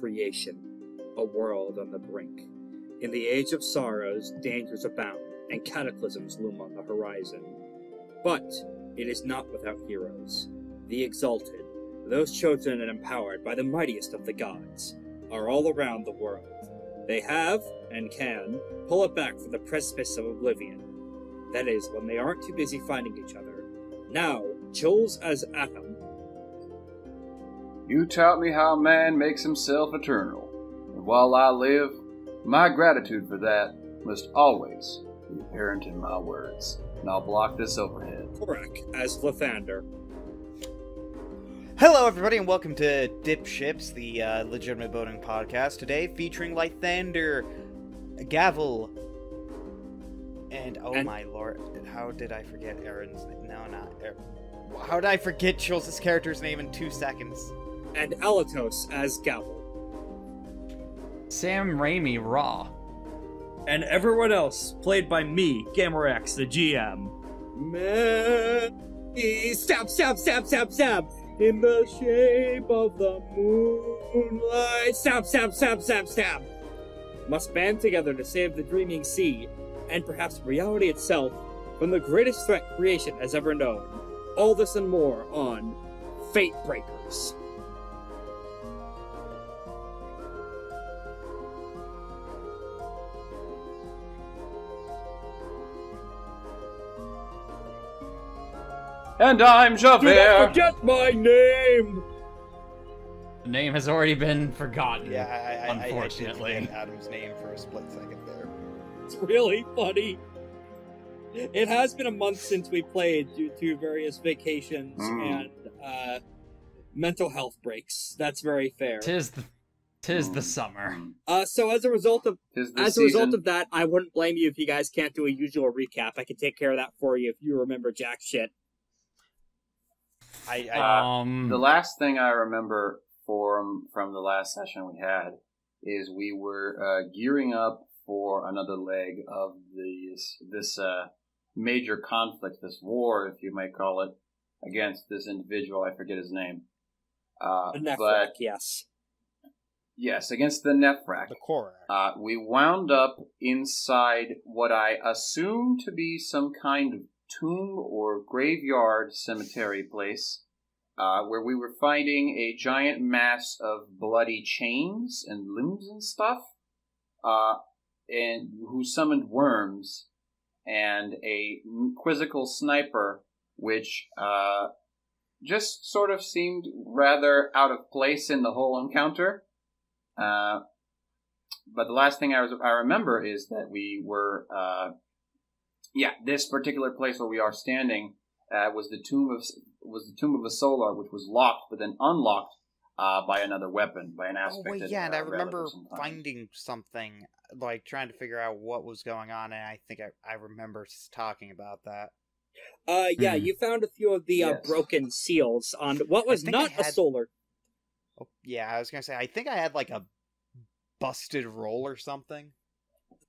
creation, a world on the brink. In the age of sorrows, dangers abound, and cataclysms loom on the horizon. But it is not without heroes. The Exalted, those chosen and empowered by the mightiest of the gods, are all around the world. They have, and can, pull it back from the precipice of oblivion. That is, when they aren't too busy fighting each other. Now, Jules as Atom. You taught me how man makes himself eternal, and while I live, my gratitude for that must always be apparent in my words. And I'll block this overhead. Korak as Lythander. Hello, everybody, and welcome to Dip Ships, the legitimate boating podcast. Today, featuring Lythander, Gavel, and my lord, how did I forget Aaron's name? No, not Aaron. How did I forget Jules' character's name in 2 seconds? And Alatos as Gavel. Sam Raimi Raw. And everyone else, played by me, Gamerex, the GM. Stab, stab, stab, stab, stab! In the shape of the moonlight. Stab, stab, stab, stab, stab! Must band together to save the dreaming sea, and perhaps reality itself, from the greatest threat creation has ever known. All this and more on FateBreakers. And I'm Javert! Do not forget my name! The name has already been forgotten. Yeah, unfortunately. I did forget Adam's name for a split second there. It's really funny. It has been a month since we played due to various vacations and mental health breaks. That's very fair. Tis the summer. So as a result of that, I wouldn't blame you if you guys can't do a usual recap. I can take care of that for you if you remember jack shit. The last thing I remember from the last session we had is we were gearing up for another leg of this major conflict, this war, if you might call it, against this individual. I forget his name. Nephrak, yes. Yes, against the Nephrak. The Korak. We wound up inside what I assume to be some kind of tomb or graveyard cemetery place, where we were finding a giant mass of bloody chains and limbs and stuff, and who summoned worms, and a quizzical sniper, which just sort of seemed rather out of place in the whole encounter. But the last thing I remember is that we were, this particular place where we are standing was the tomb of a Solar, which was locked, but then unlocked by another weapon, by an aspect. Oh, wait, yeah, and I remember finding something, like trying to figure out what was going on, and I think I remember talking about that. You found a few of the broken seals on what was not a Solar. Oh, yeah, I was gonna say, I think I had like a busted roll or something.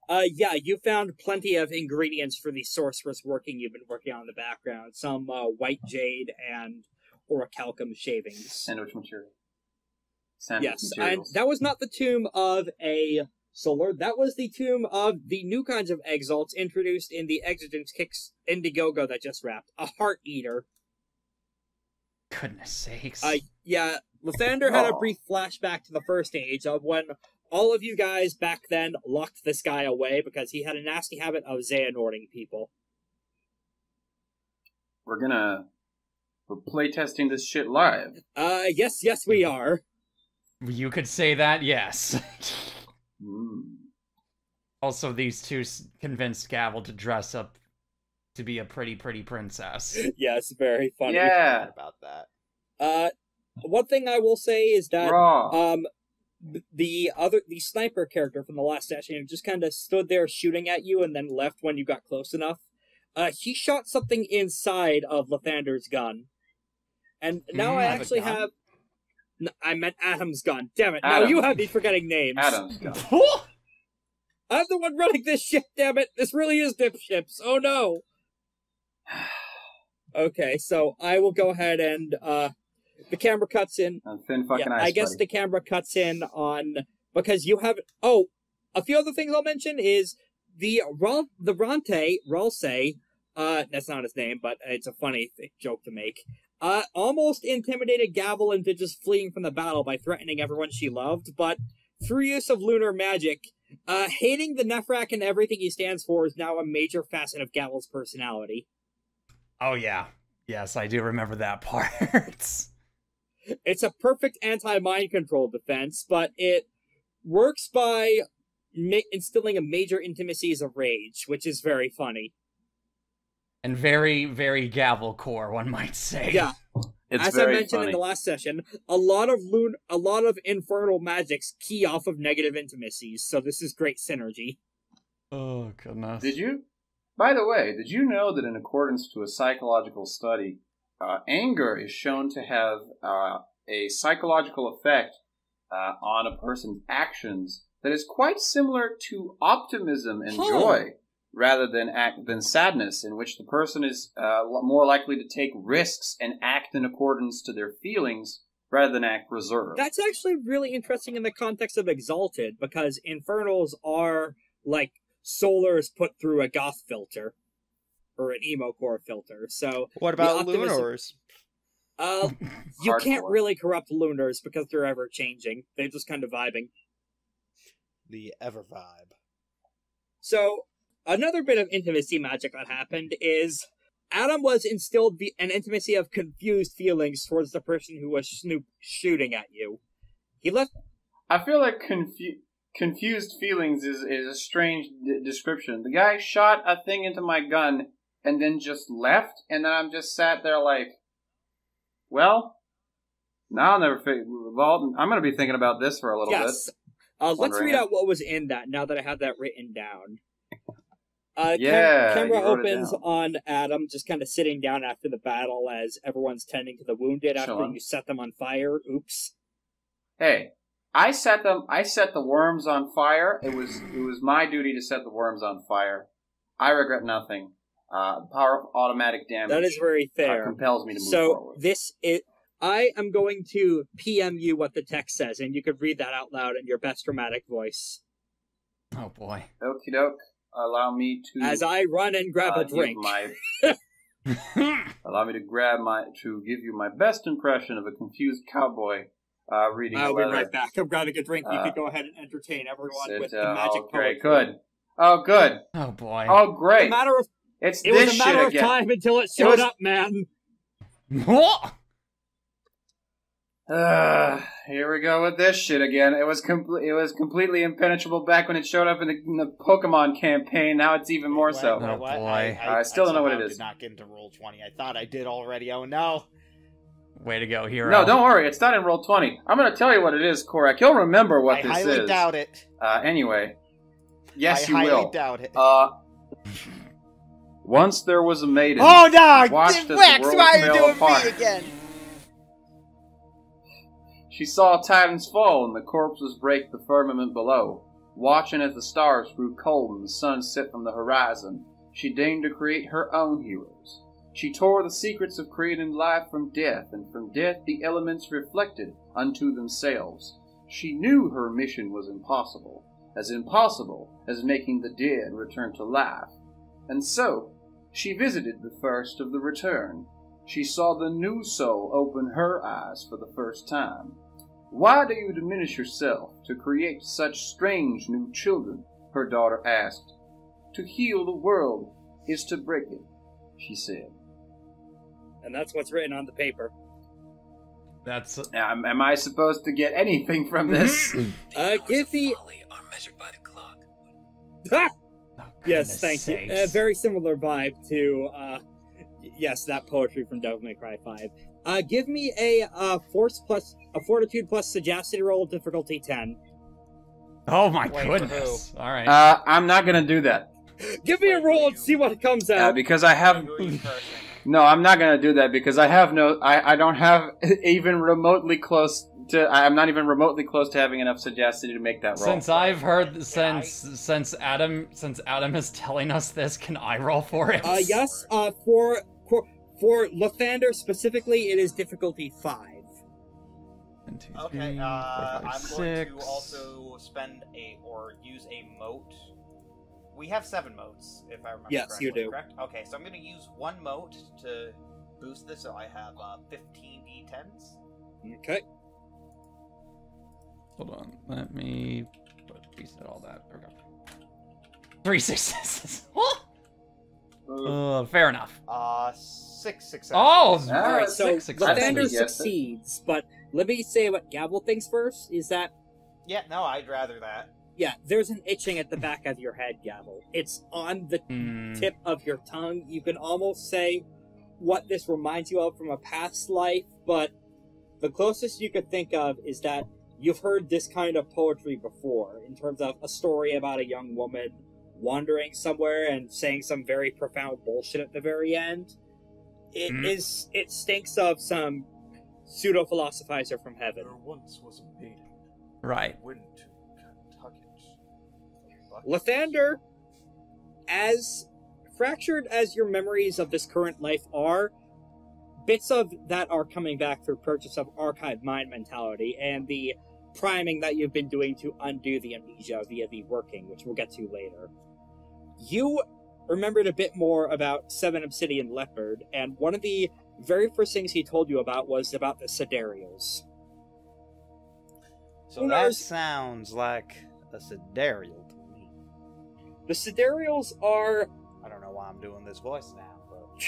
You found plenty of ingredients for the sorceress working you've been working on in the background. Some white jade and orichalcum shavings. Sandwich material. Yes, and that was not the tomb of a Solar. That was the tomb of the new kinds of Exalts introduced in the Exigence Kicks Indiegogo that just wrapped. A Heart Eater. Goodness sakes. Lythander had a brief flashback to the first age of when all of you guys back then locked this guy away because he had a nasty habit of Xehanorting people. We're playtesting this shit live. Yes, we are. You could say that, yes. Also, these two convinced Gavel to dress up to be a pretty princess. Yes, very funny. Yeah. About that. One thing I will say is that the sniper character from the last session just kind of stood there shooting at you and then left when you got close enough. He shot something inside of Lythander's gun, and now I actually have. No, I meant Adam's gun. Damn it! Now you have me forgetting names. Adam's gun. I'm the one running this ship. Damn it! This really is Dip Ships. Oh no. Okay, so I will go ahead and the camera cuts in. On thin fucking ice, I guess buddy. the camera cuts in on because you have. Oh, a few other things I'll mention is the Ralse. That's not his name, but it's a funny joke to make. Almost intimidated Gavel into just fleeing from the battle by threatening everyone she loved, but through use of lunar magic, hating the Nephrak and everything he stands for is now a major facet of Gavel's personality. Oh, yeah. Yes, I do remember that part. It's a perfect anti-mind control defense, but it works by instilling a major intimacies of rage, which is very funny. And very, very Gavel core, one might say. Yeah. It's As I very mentioned funny. in the last session, a lot of infernal magics key off of negative intimacies, so this is great synergy. Oh, goodness. By the way, did you know that in accordance to a psychological study, anger is shown to have a psychological effect on a person's actions that is quite similar to optimism and joy, rather than sadness, in which the person is more likely to take risks and act in accordance to their feelings rather than act reserved. That's actually really interesting in the context of Exalted, because infernals are like solars put through a goth filter or an emo core filter. So What about the optimism- Lunars? You can't Hardcore. really corrupt lunars because they're ever changing. They're just kind of vibing. The Ever vibe. So another bit of intimacy magic that happened is Adam was instilled an intimacy of confused feelings towards the person who was shooting at you. He left. I feel like confused feelings is a strange description. The guy shot a thing into my gun and then just left, and then I'm just sat there like, well, now I'll never well, I'm going to be thinking about this for a little bit. Let's read out what was in that now that I have that written down. Yeah, camera you wrote it opens down. on Adam just kind of sitting down after the battle as everyone's tending to the wounded after Chilling. you set them on fire. Oops. Hey, I set the worms on fire. It was my duty to set the worms on fire. I regret nothing. Power of automatic damage. That is very fair. Compels me to move So forward. I am going to PM you what the text says, and you could read that out loud in your best dramatic voice. Oh, boy. Okie doke. Allow me to As I run and grab a drink. Allow me to give you my best impression of a confused cowboy reading I'll a be letter. right back. I'm grabbing a drink. You could go ahead and entertain everyone with the magic okay, poetry. good. Oh, good. Oh, boy. Oh, great. It It was a matter of time until it showed up, man. Here we go with this shit again. It was completely impenetrable back when it showed up in the Pokemon campaign. Now it's even more so. Oh, boy. I still don't know what it somehow is. Did not get into roll 20. I thought I did already. Oh no. Way to go, hero. No, don't worry. It's not in roll 20. I'm going to tell you what it is, Korak. You'll remember what this is. I highly doubt it. Anyway. Yes, I you highly will. doubt it. Once there was a maiden. Oh no! watched as the Rex, world why are you fell doing apart. me again? She saw titans fall and the corpses break the firmament below. Watching as the stars grew cold and the sun set from the horizon, she deigned to create her own heroes. She tore the secrets of creating life from death, and from death the elements reflected unto themselves. She knew her mission was impossible as making the dead return to life. And so, she visited the first of the return. She saw the new soul open her eyes for the first time. Why do you diminish yourself to create such strange new children? Her daughter asked. To heal the world is to break it, she said. And that's what's written on the paper. That's... Am I supposed to get anything from this? Give me... Are measured by the clock. Ah! Oh, Yes, goodness thank you. sakes. Very similar vibe to, yes, that poetry from Devil May Cry 5. Give me a fortitude plus sagacity roll, difficulty 10. Oh, my Wait, goodness. All right. I'm not gonna do that. Give me a roll and see what comes out. Because I have... No, I'm not gonna do that because I have no... I don't have even remotely close to... I'm not even remotely close to having enough sagacity to make that roll. Since I've heard... Since Adam is telling us this, can I roll for it? Yes, for Lythander specifically, it is difficulty 5. 1, 2, 3, Okay, 4, 5, I'm 6. going to also use a moat. We have 7 moats, if I remember Yes, correctly. you do. Correct? Okay, so I'm going to use 1 moat to boost this, so I have 15 d10s. Okay. Hold on, let me reset all that. There we go. 3 successes. Fair enough. 6 successes. Oh, Ah, Alright, so six successes. Lythander Yes, it. succeeds, but let me say what Gavel thinks first, is that, Yeah, no, I'd rather that. yeah, there's an itching at the back of your head, Gavel. It's on the tip of your tongue. You can almost say what this reminds you of from a past life, but the closest you could think of is that you've heard this kind of poetry before, in terms of a story about a young woman wandering somewhere and saying some very profound bullshit at the very end. It stinks of some pseudo-philosophizer from heaven. There once was a maiden. Right. Went to Kentucky. Lythander, as fractured as your memories of this current life are, bits of that are coming back through purchase of archived mind mentality and the priming that you've been doing to undo the amnesia via the working, which we'll get to later. You remembered a bit more about Seven Obsidian Leopard, and one of the very first things he told you about was about the Sidereals. So Who that knows? sounds like a Sidereal to me. The Sidereals are... I don't know why I'm doing this voice now, but...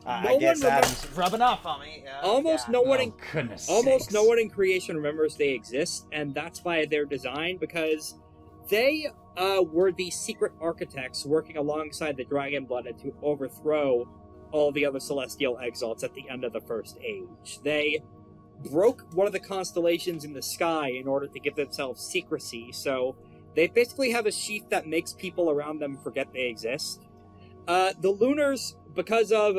No I guess one remem- Adam's rubbing off on me. Almost yeah. no one in Oh, goodness Almost sakes. no one in creation remembers they exist, and that's why they're designed, because they were the secret architects working alongside the Dragon-Blooded to overthrow all the other Celestial Exalts at the end of the First Age. They broke one of the constellations in the sky in order to give themselves secrecy, so they basically have a sheath that makes people around them forget they exist. The Lunars, because of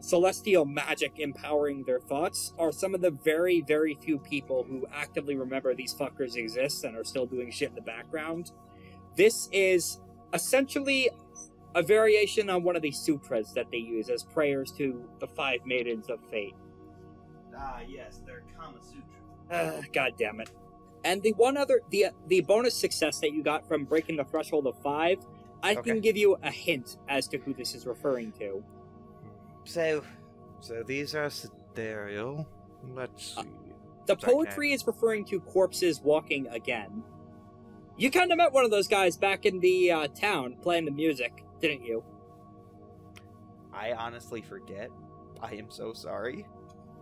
celestial magic empowering their thoughts, are some of the very, very few people who actively remember these fuckers exist and are still doing shit in the background. This is essentially a variation on one of these sutras that they use as prayers to the 5 maidens of fate. Ah, yes, they're Kama Sutra. God damn it. And the the bonus success that you got from breaking the threshold of 5, I Okay. can give you a hint as to who this is referring to. So these are Sidereal. Let's see. The Sorry, poetry is referring to corpses walking again. You kind of met one of those guys back in the town playing the music, didn't you? I honestly forget. I am so sorry.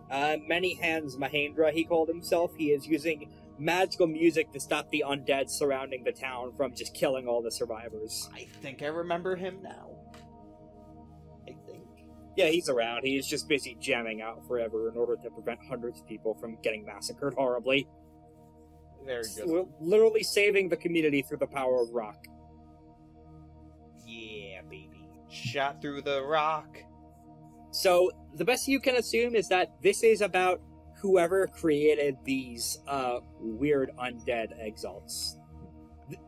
Many Hands Mahendra, he called himself. He is using magical music to stop the undead surrounding the town from just killing all the survivors. I think I remember him now. I think. Yeah, he's around. He is just busy jamming out forever in order to prevent hundreds of people from getting massacred horribly. Very good. Literally saving the community through the power of rock. Yeah, baby. Shot through the rock. So, the best you can assume is that this is about whoever created these weird undead exalts.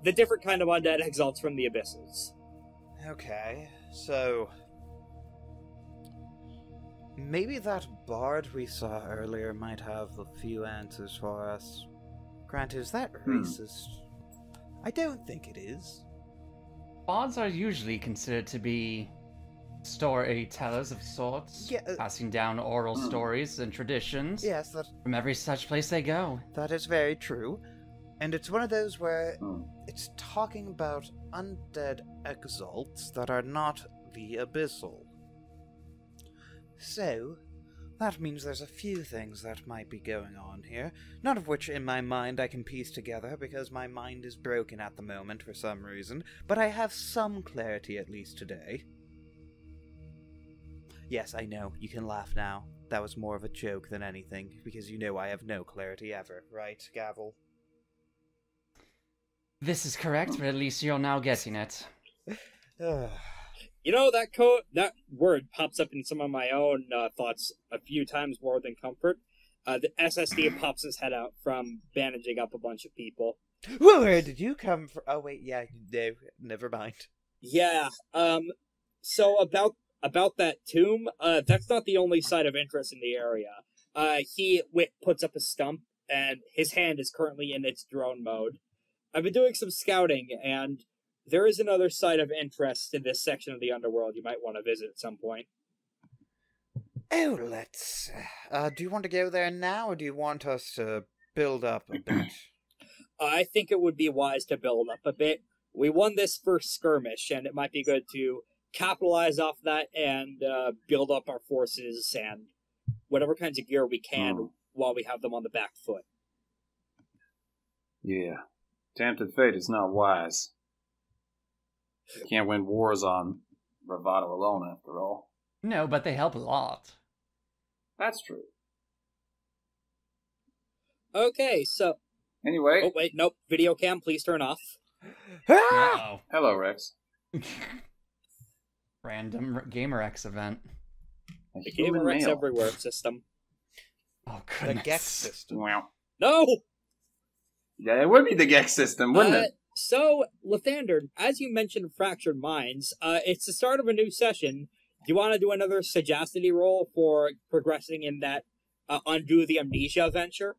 The different kind of undead exalts from the abysses. Okay, so... maybe that bard we saw earlier might have a few answers for us. Granted, is that racist? I don't think it is. Bards are usually considered to be storytellers of sorts, Yeah, passing down oral stories and traditions Yes, from every such place they go. that is very true. And it's one of those where it's talking about undead exalts that are not the abyssal. So, that means there's a few things that might be going on here, none of which in my mind I can piece together because my mind is broken at the moment for some reason, but I have some clarity at least today. Yes, I know, you can laugh now. That was more of a joke than anything, because you know I have no clarity ever, right, Gavel? This is correct, but at least you're now getting it. You know, that word pops up in some of my own thoughts a few times more than comfort. The SSD pops his head out from bandaging up a bunch of people. Where did you come from? Oh wait, yeah, no, never mind. Yeah, so about that tomb, that's not the only site of interest in the area. He puts up a stump, and his hand is currently in its drone mode. I've been doing some scouting, and there is another site of interest in this section of the underworld you might want to visit at some point. Oh, let's... do you want to go there now, or do you want us to build up a bit? I think it would be wise to build up a bit. We won this first skirmish, and it might be good to capitalize off that and build up our forces and whatever kinds of gear we can while we have them on the back foot. Yeah. Tempted fate is not wise. Can't win wars on bravado alone, after all. No, but they help a lot. That's true. Okay, so... Anyway. Oh, wait, nope. Video cam, please turn off. Uh-oh. Hello, Rex. Random GamerX event. The GamerX Everywhere system. Oh, The goodness. Gex system. Wow. No! Yeah, it would be the Gex system, wouldn't it? So, Lythander, as you mentioned Fractured Minds, it's the start of a new session. Do you want to do another sagacity roll for progressing in that Undo the Amnesia venture?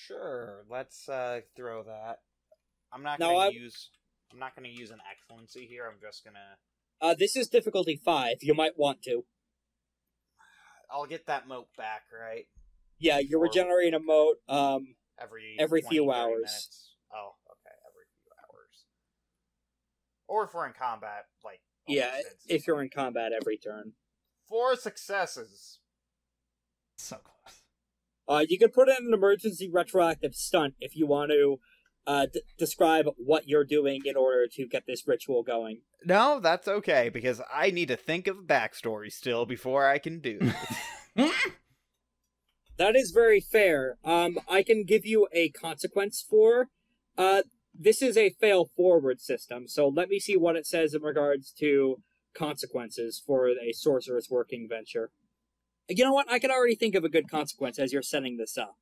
Sure. Let's throw that. I'm not No, gonna use an excellency here. I'm just gonna. This is difficulty 5. You might want to. I'll get that moat back, right? Yeah, you're regenerating a moat every 20, few 30 hours. minutes. Oh, okay, every few hours. Or if we're in combat, like. Yeah, almost if you're in combat every turn. 4 successes. So close. You could put in an emergency retroactive stunt if you want to describe what you're doing in order to get this ritual going. No, that's okay, because I need to think of a backstory still before I can do it. That is very fair. I can give you a consequence for. This is a fail forward system, so let me see what it says in regards to consequences for a sorceress working venture. You know what? I can already think of a good consequence as you're setting this up.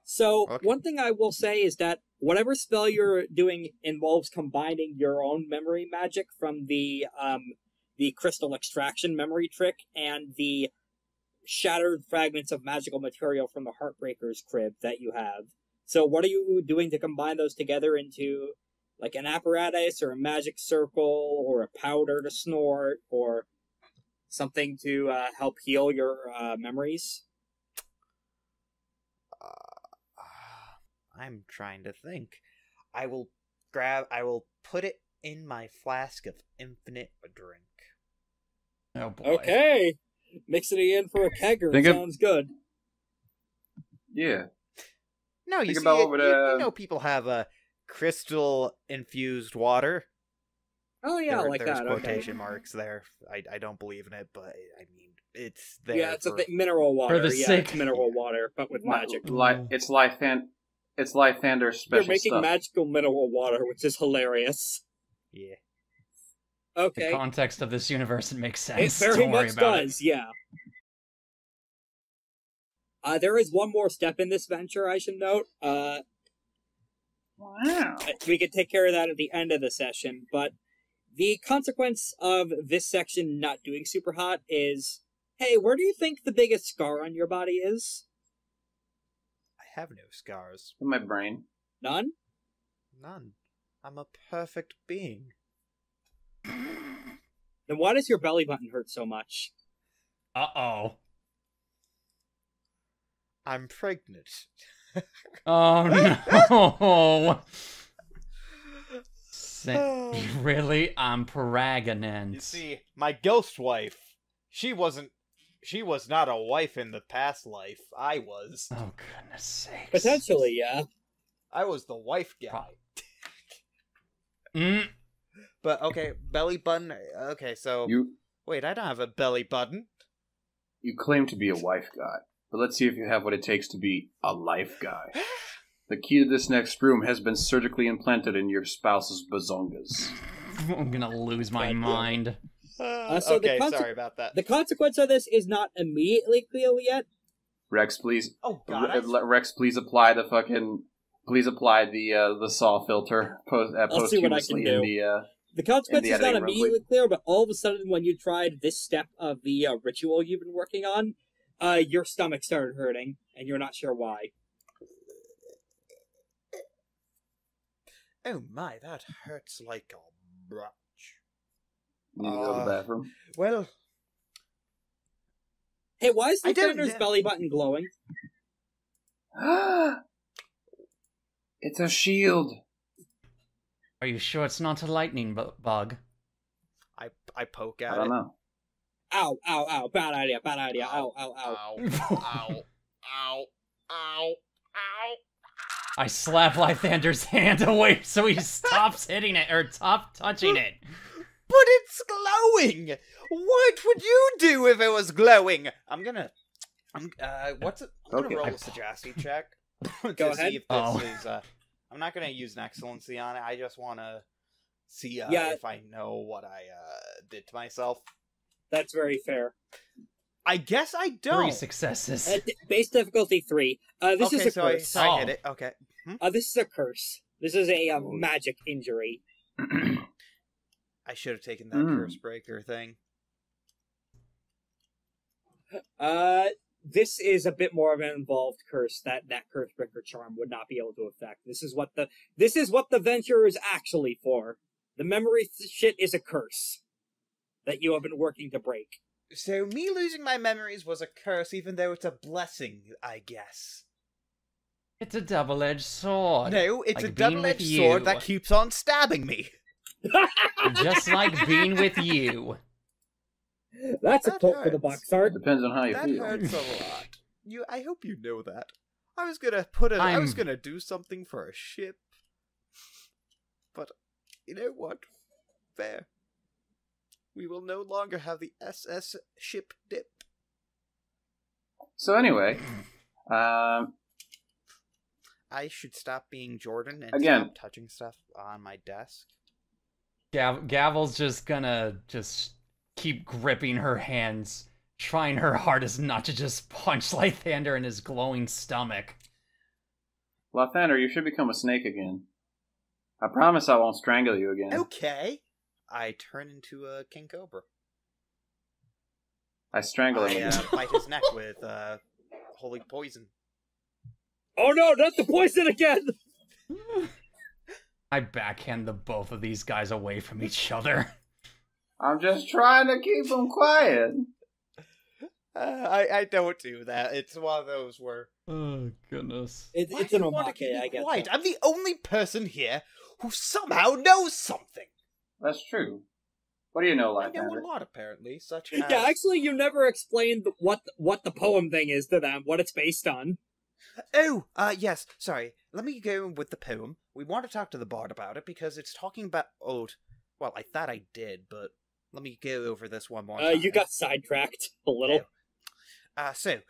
So, Okay. One thing I will say is that whatever spell you're doing involves combining your own memory magic from the crystal extraction memory trick and the shattered fragments of magical material from the Heartbreakers crib that you have. So what are you doing to combine those together into, like, an apparatus or a magic circle or a powder to snort or something to help heal your memories? I'm trying to think. I will put it in my flask of infinite drink. Oh boy. Okay! Mixing it in for a kegger sounds good. Yeah. No, you Think see, about what would, you know people have a crystal-infused water. Oh yeah, There's that. quotation Okay. marks there. I don't believe in it, but I mean, it's there. Yeah, it's a mineral water. For the sake- it's mineral water, but with magic. It's Lythander's special You're making stuff. magical mineral water, which is hilarious. Yeah. Okay. The context of this universe, it makes It sense. very Don't worry much about does, yeah. There is one more step in this venture, I should note. Wow. We could take care of that at the end of the session, but the consequence of this section not doing super hot is, hey, where do you think the biggest scar on your body is? I have no scars. In my brain. None? None. I'm a perfect being. Then why does your belly button hurt so much? it. Uh-oh. I'm pregnant. Oh no. Really? I'm pregnant. You see, my ghost wife, she was not a wife in the past life. I was. Oh goodness sakes. Potentially, yeah. I was the wife guy. Mm. But okay, belly button. Okay, so wait, I don't have a belly button. You claim to be a wife guy, but let's see if you have what it takes to be a life guy. The key to this next room has been surgically implanted in your spouse's bazongas. I'm gonna lose my mind. So okay, the sorry about that. The consequence of this is not immediately clear yet. Rex, please. Oh God! Rex, please apply the fucking. Please apply the saw filter I'll see what I can posthumously do. in the. The consequence is not editing room, immediately clear, but all of a sudden, when you tried this step of the ritual you've been working on, your stomach started hurting, and you're not sure why. Oh my, that hurts like a brunch. Need to go to the bathroom. Well, Hey, why is I don't Lythander's know. belly button glowing? It's a shield. Are you sure it's not a lightning bug? I poke at I it. don't know. Ow, ow, ow, bad idea, ow, ow, ow. Ow, ow, ow, ow, ow. I slap Lythander's hand away so he stops hitting it, or stops touching it. But it's glowing! What would you do if it was glowing? I'm gonna Okay. roll a sagacity check to Go ahead. see if this is I'm not gonna use an excellency on it. I just wanna see if I know what I did to myself. That's very fair. I guess I don't. 3 successes. Base difficulty 3. This is a curse. So I hit it. Okay. This is a curse. This is a magic injury. I should have taken that curse breaker thing. This is a bit more of an involved curse that curse breaker charm would not be able to affect. This is what the venture is actually for. The memory shit is a curse that you have been working to break. So me losing my memories was a curse, even though it's a blessing, I guess. It's a double-edged sword. No, it's like a being double-edged with sword you. that keeps on stabbing me. Just like being with you. That's a That quote for the hurts. box art. Depends on how you That feel. hurts a lot. I hope you know that. I was gonna do something for a ship, but you know what? Fair. We will no longer have the SS ship dip. So anyway, I should stop being Jordan and Again. stop touching stuff on my desk. Gavel's just gonna keep gripping her hands, trying her hardest not to just punch Lythander in his glowing stomach. Lythander, you should become a snake again. I promise I won't strangle you again. Okay. I turn into a king cobra. I strangle him I again. bite his neck with holy poison. Oh no, not the poison again! I backhand the both of these guys away from each other. I'm just trying to keep him quiet. I don't do that. It's one of those where... Oh, goodness. It's Why an do you want to keep omake, me I guess. quiet? I'm the only person here who somehow knows something. That's true. What do you know, I know Lythander? a lot, apparently, such as... Yeah, actually, you never explained what the poem thing is to them, what it's based on. Oh, yes, sorry. Let me go with the poem. We want to talk to the bard about it because it's talking about old... Well, I thought I did, but let me go over this one more time. You got sidetracked a little. So,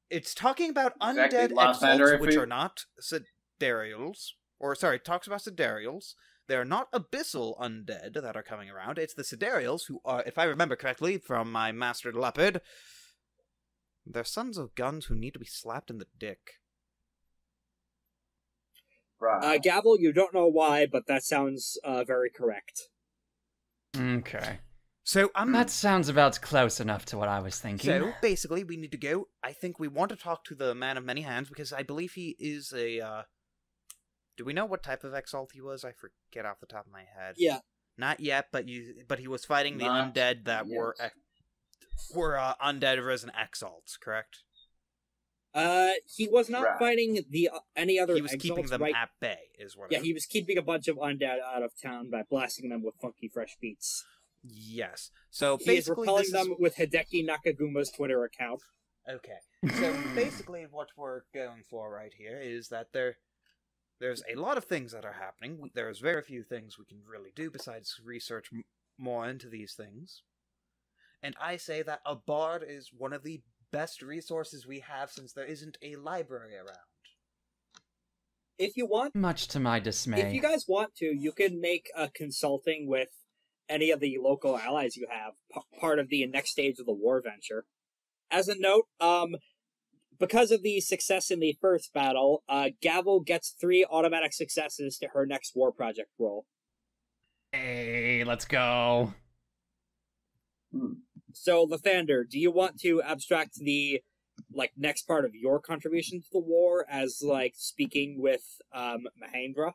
it's talking about Exactly, undead Lythander, exalts, if which you- are not Sidereals. Or, sorry, it talks about Sidereals. They're not abyssal undead that are coming around. It's the Sidereals, who are, if I remember correctly from my Master Leopard, they're sons of guns who need to be slapped in the dick. Right. Gavel, you don't know why, but that sounds very correct. Okay. So, That sounds about close enough to what I was thinking. So, basically, we need to go. I think we want to talk to the Man of Many Hands, because I believe he is a, Do we know what type of Exalt he was? I forget off the top of my head. Yeah. Not yet, but he was fighting the Not undead that yet. were undead risen Exalts, correct? He was not Right. fighting any other He was keeping Exalts, them right? at bay, is what Yeah, he was keeping a bunch of undead out of town by blasting them with funky fresh beats. Yes. So, He is basically, repelling this them with Hideki Nakaguma's Twitter account. Okay. So basically what we're going for right here is that there's a lot of things that are happening. There's very few things we can really do besides research more into these things. And I say that a bard is one of the best resources we have since there isn't a library around. If you want, Much to my dismay. if you guys want to, you can make a consulting with any of the local allies you have part of the next stage of the war venture. As a note, because of the success in the first battle, Gavel gets 3 automatic successes to her next war project roll. Hey, let's go. So, Lythander, do you want to abstract the next part of your contribution to the war as speaking with Mahendra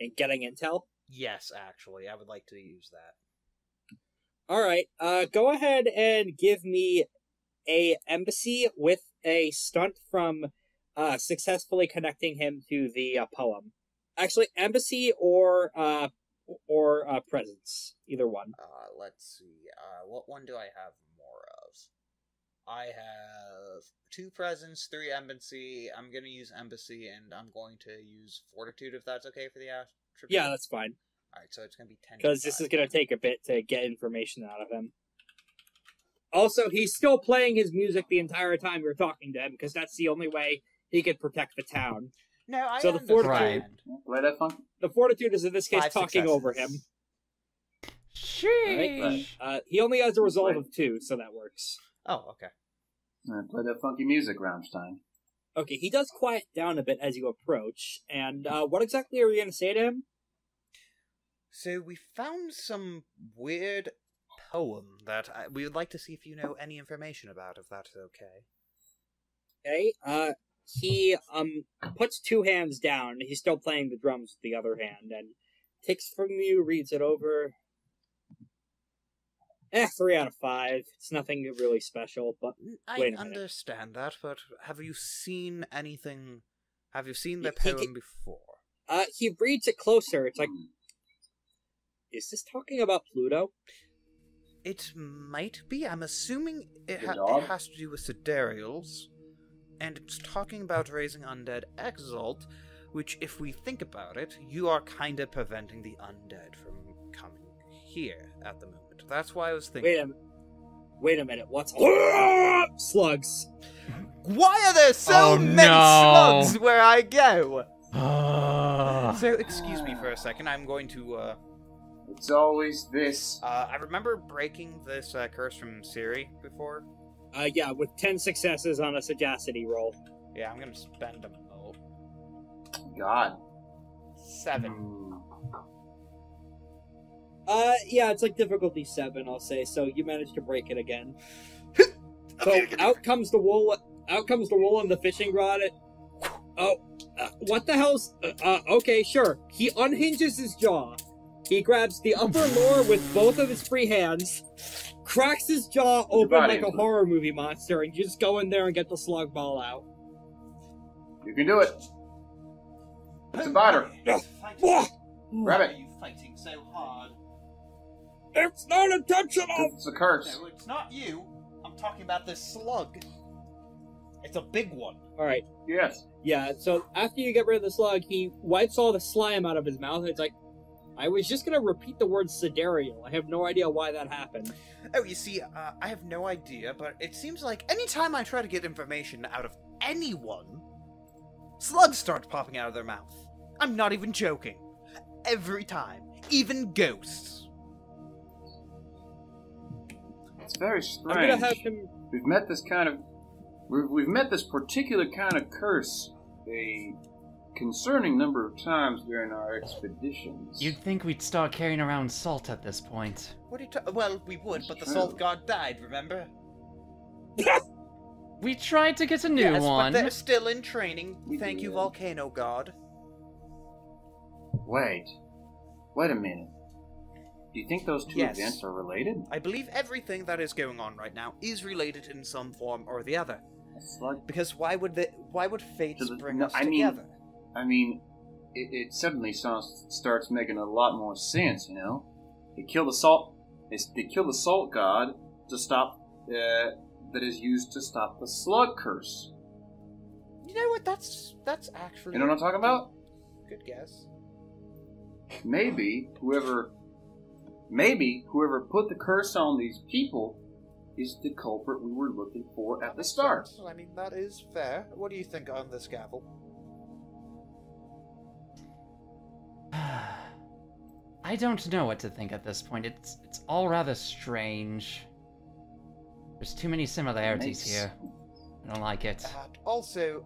and getting intel? Yes, actually, I would like to use that. All right. Go ahead and give me a embassy with a stunt from successfully connecting him to the poem. Actually, embassy or presence, either one. Let's see. What one do I have more of? I have 2 presence, 3 embassy. I'm going to use embassy, and I'm going to use fortitude, if that's okay for the attribute. Yeah, that's fine. Alright, so it's going to be 10. Because this is going to take a bit to get information out of him. Also, he's still playing his music the entire time you're talking to him, because that's the only way he could protect the town. No, I so the fortitude, Play that funk. the fortitude is in this case 5 talking successes. over him. Sheesh. Right. He only has a resolve of 2, so that works. Oh, okay. Play that funky music, Rammstein. Okay, he does quiet down a bit as you approach, and what exactly are you going to say to him? So we found some weird poem that we would like to see if you know any information about, if that's okay. Okay, he puts 2 hands down. He's still playing the drums with the other hand, and takes from you, reads it over. 3 out of 5. It's nothing really special, but wait a minute. I understand that, but have you seen anything? Have you seen the He- poem before? He reads it closer. It's like, is this talking about Pluto? It might be. I'm assuming it, The dog? it has to do with Sidereals, and it's talking about raising undead Exalt, which, if we think about it, you are kind of preventing the undead from coming here at the moment. That's why I was thinking. Wait a minute. What's slugs? Why are there so Oh, many no. slugs where I go? So, excuse me for a second. I'm going to. It's always this. I remember breaking this curse from Siri before. Yeah, with 10 successes on a sagacity roll. Yeah, I'm gonna spend them all. God. 7. Yeah, it's difficulty 7, I'll say. So you managed to break it again. So out comes the wool. Out comes the wool and the fishing rod. What the hell's? Okay, sure. He unhinges his jaw. He grabs the upper lower with both of his free hands, cracks his jaw open like a horror movie monster, and you just go in there and get the slug ball out. You can do it. It's a biter. Grab it. Why are you fighting so hard? It's not intentional! It's a curse. No, it's not you. I'm talking about this slug. It's a big one. Alright, Yes. yeah, so after you get rid of the slug, he wipes all the slime out of his mouth, and it's like, I was just gonna repeat the word Sidereal. I have no idea why that happened. Oh, you see, I have no idea, but it seems like anytime I try to get information out of anyone, slugs start popping out of their mouth. I'm not even joking. Every time. Even ghosts. It's very strange. I'm gonna have him... We've met this kind of... We've met this particular kind of curse a concerning number of times during our expeditions. You'd think we'd start carrying around salt at this point. What are you Well, we would, but the True. salt god died, remember? We tried to get a new Yes, one. but they're still in training. We Thank you, did. Volcano God. Wait a minute. Do you think those two Yes. events are related? I believe everything that is going on right now is related in some form or the other. A slug? Because why would fates bring No, us I mean- together? I mean, it suddenly starts making a lot more sense, you know? They kill the salt god to stop, that is used to stop the slug curse. You know what? That's actually. You know what I'm talking about? Good guess. Maybe whoever put the curse on these people is the culprit we were looking for at the start. I mean, that is fair. What do you think on this, Gavel? I don't know what to think at this point. It's all rather strange. There's too many similarities Makes- here. I don't like it. Also,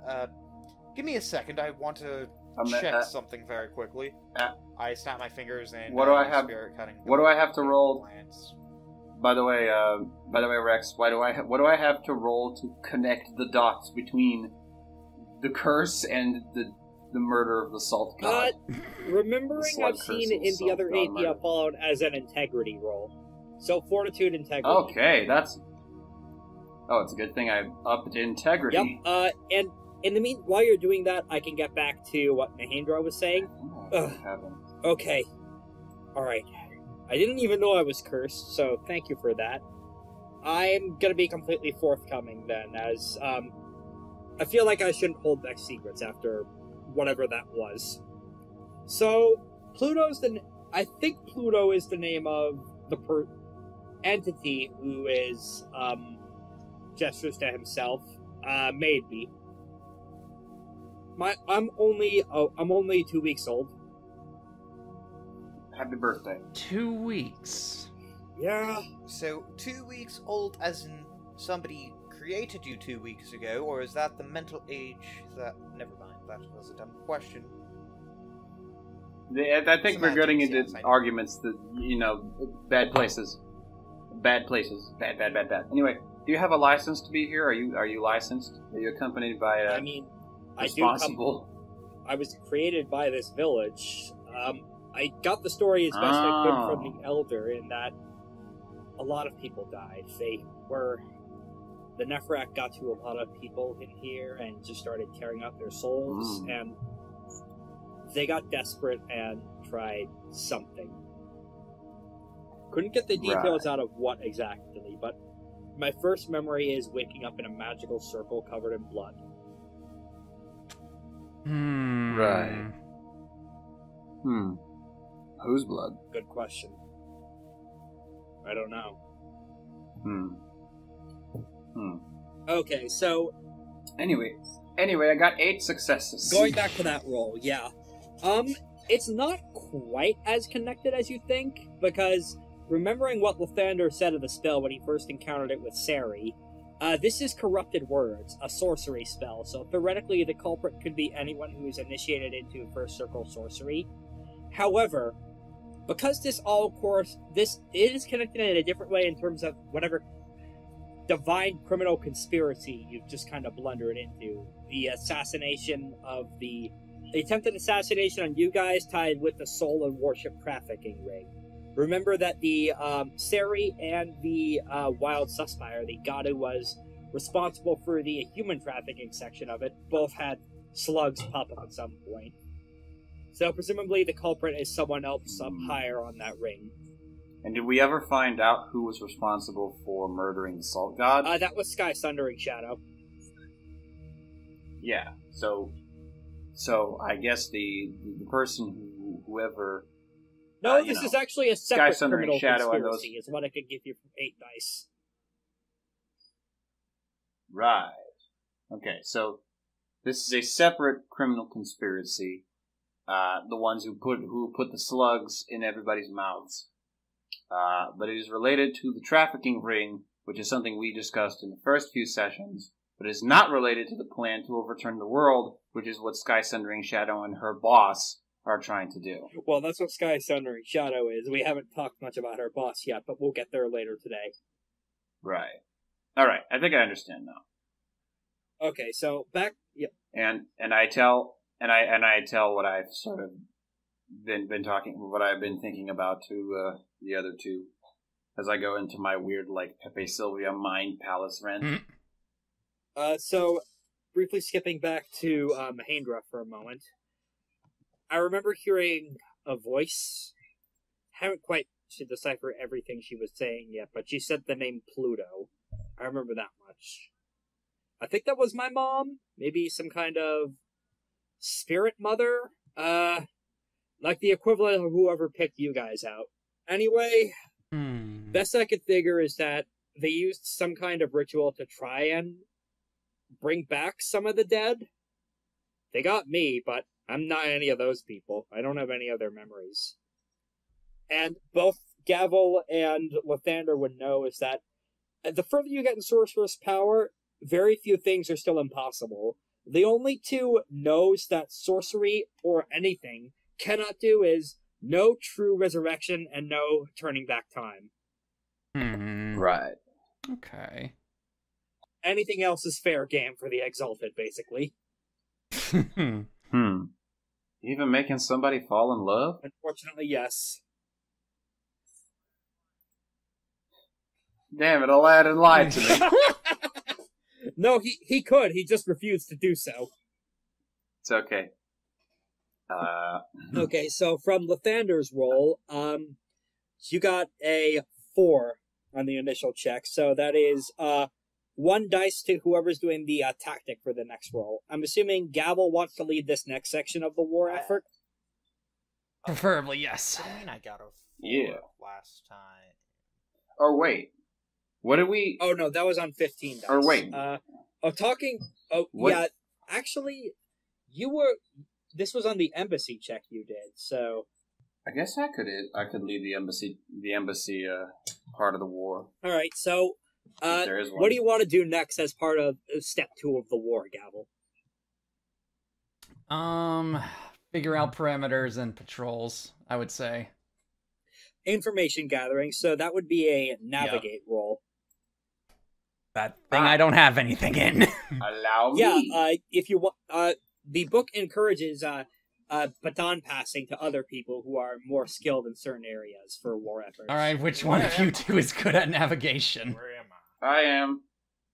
give me a second. I want to check something very quickly. I snap my fingers and what do I have? Spirit cutting. What do I have to roll? Plants. By the way, Rex, what do I have to roll to connect the dots between the curse and the murder of the Salt God? Remembering I've seen it in the other APL Fallout as an integrity roll. So fortitude, integrity. Okay, that's... Oh, it's a good thing I upped integrity. Yep, and in the mean, while you're doing that, I can get back to what Mahendra was saying. Okay. Alright. I didn't even know I was cursed, so thank you for that. I'm gonna be completely forthcoming then, as, I feel like I shouldn't hold back secrets after whatever that was. So, I think Pluto is the name of the entity who is, gestures to himself, made me. I'm only 2 weeks old. Happy birthday. 2 weeks. Yeah. So 2 weeks old as in somebody created you 2 weeks ago, or is that the mental age that... Never mind, that was a dumb question. I think we're getting into arguments that, bad places. Bad places. Bad. Anyway, do you have a license to be here? Are you licensed? Are you accompanied by a responsible... I was created by this village. I got the story as best I could from the Elder in that a lot of people died. The Nephrak got to a lot of people in here and just started tearing up their souls, and they got desperate and tried something. Couldn't get the details out of what exactly, but my first memory is waking up in a magical circle covered in blood. Right. Whose blood? Good question. I don't know. Okay, so... Anyway, I got 8 successes. Going back to that roll, yeah. It's not quite as connected as you think, because remembering what Lythander said of the spell when he first encountered it with Sari, this is Corrupted Words, a sorcery spell, so theoretically the culprit could be anyone who is initiated into First Circle sorcery. However, because this is connected in a different way in terms of whatever divine criminal conspiracy you've just kind of blundered into. The attempted assassination on you guys tied with the soul and worship trafficking ring. Remember that the Sari and the Wild Suspire, the god who was responsible for the human trafficking section of it, both had slugs pop up at some point. So presumably the culprit is someone else up higher on that ring. And did we ever find out who was responsible for murdering the Salt God? That was Sky Sundering Shadow. Yeah, so I guess the person whoever... No, this is actually a separate criminal Shadow conspiracy, is what I could give you from 8 dice. Right. Okay, so this is a separate criminal conspiracy. The ones who put the slugs in everybody's mouths. But it is related to the trafficking ring, which is something we discussed in the first few sessions, but is not related to the plan to overturn the world, which is what Sky Sundering Shadow and her boss are trying to do. Well, that's what Sky Sundering Shadow is. We haven't talked much about her boss yet, but we'll get there later today. Right. Alright, I think I understand now. Okay, so back... Yep. And I tell what I've sort of what I've been thinking about to the other two as I go into my weird, Pepe Sylvia mind palace rant. So, briefly skipping back to Mahendra for a moment. I remember hearing a voice. Haven't quite deciphered everything she was saying yet, but she said the name Pluto. I remember that much. I think that was my mom. Maybe some kind of spirit mother. Like the equivalent of whoever picked you guys out. Anyway, best I could figure is that they used some kind of ritual to try and bring back some of the dead. They got me, but I'm not any of those people. I don't have any other memories. And both Gavel and Lythander would know is that the further you get in Sorcerer's power, very few things are still impossible. The only two no's that sorcery or anything cannot do is no true resurrection and no turning back time. Right. Okay. Anything else is fair game for the Exalted, basically. Even making somebody fall in love? Unfortunately, yes. Damn it, Aladdin lied to me. No, he could. He just refused to do so. It's okay. Okay, so from Lythander's roll, you got a 4 on the initial check. So that is 1 dice to whoever's doing the tactic for the next roll. I'm assuming Gavel wants to lead this next section of the war effort. Preferably, yes. What do you mean I got a 4 Yeah. last time? Or wait. What did we... Oh no, that was on 15 dice. Or wait. What? Yeah, actually, you were... This was on the embassy check you did, so... I guess I could lead the embassy part of the war. Alright, so... If there is one. what do you want to do next as part of step 2 of the war, Gavel? Figure out parameters and patrols, I would say. Information gathering, so that would be a navigate roll. That thing I don't have anything in. Allow me. Yeah, if you want... the book encourages baton passing to other people who are more skilled in certain areas for war efforts. Alright, which one of you two is good at navigation? Where am I? I am.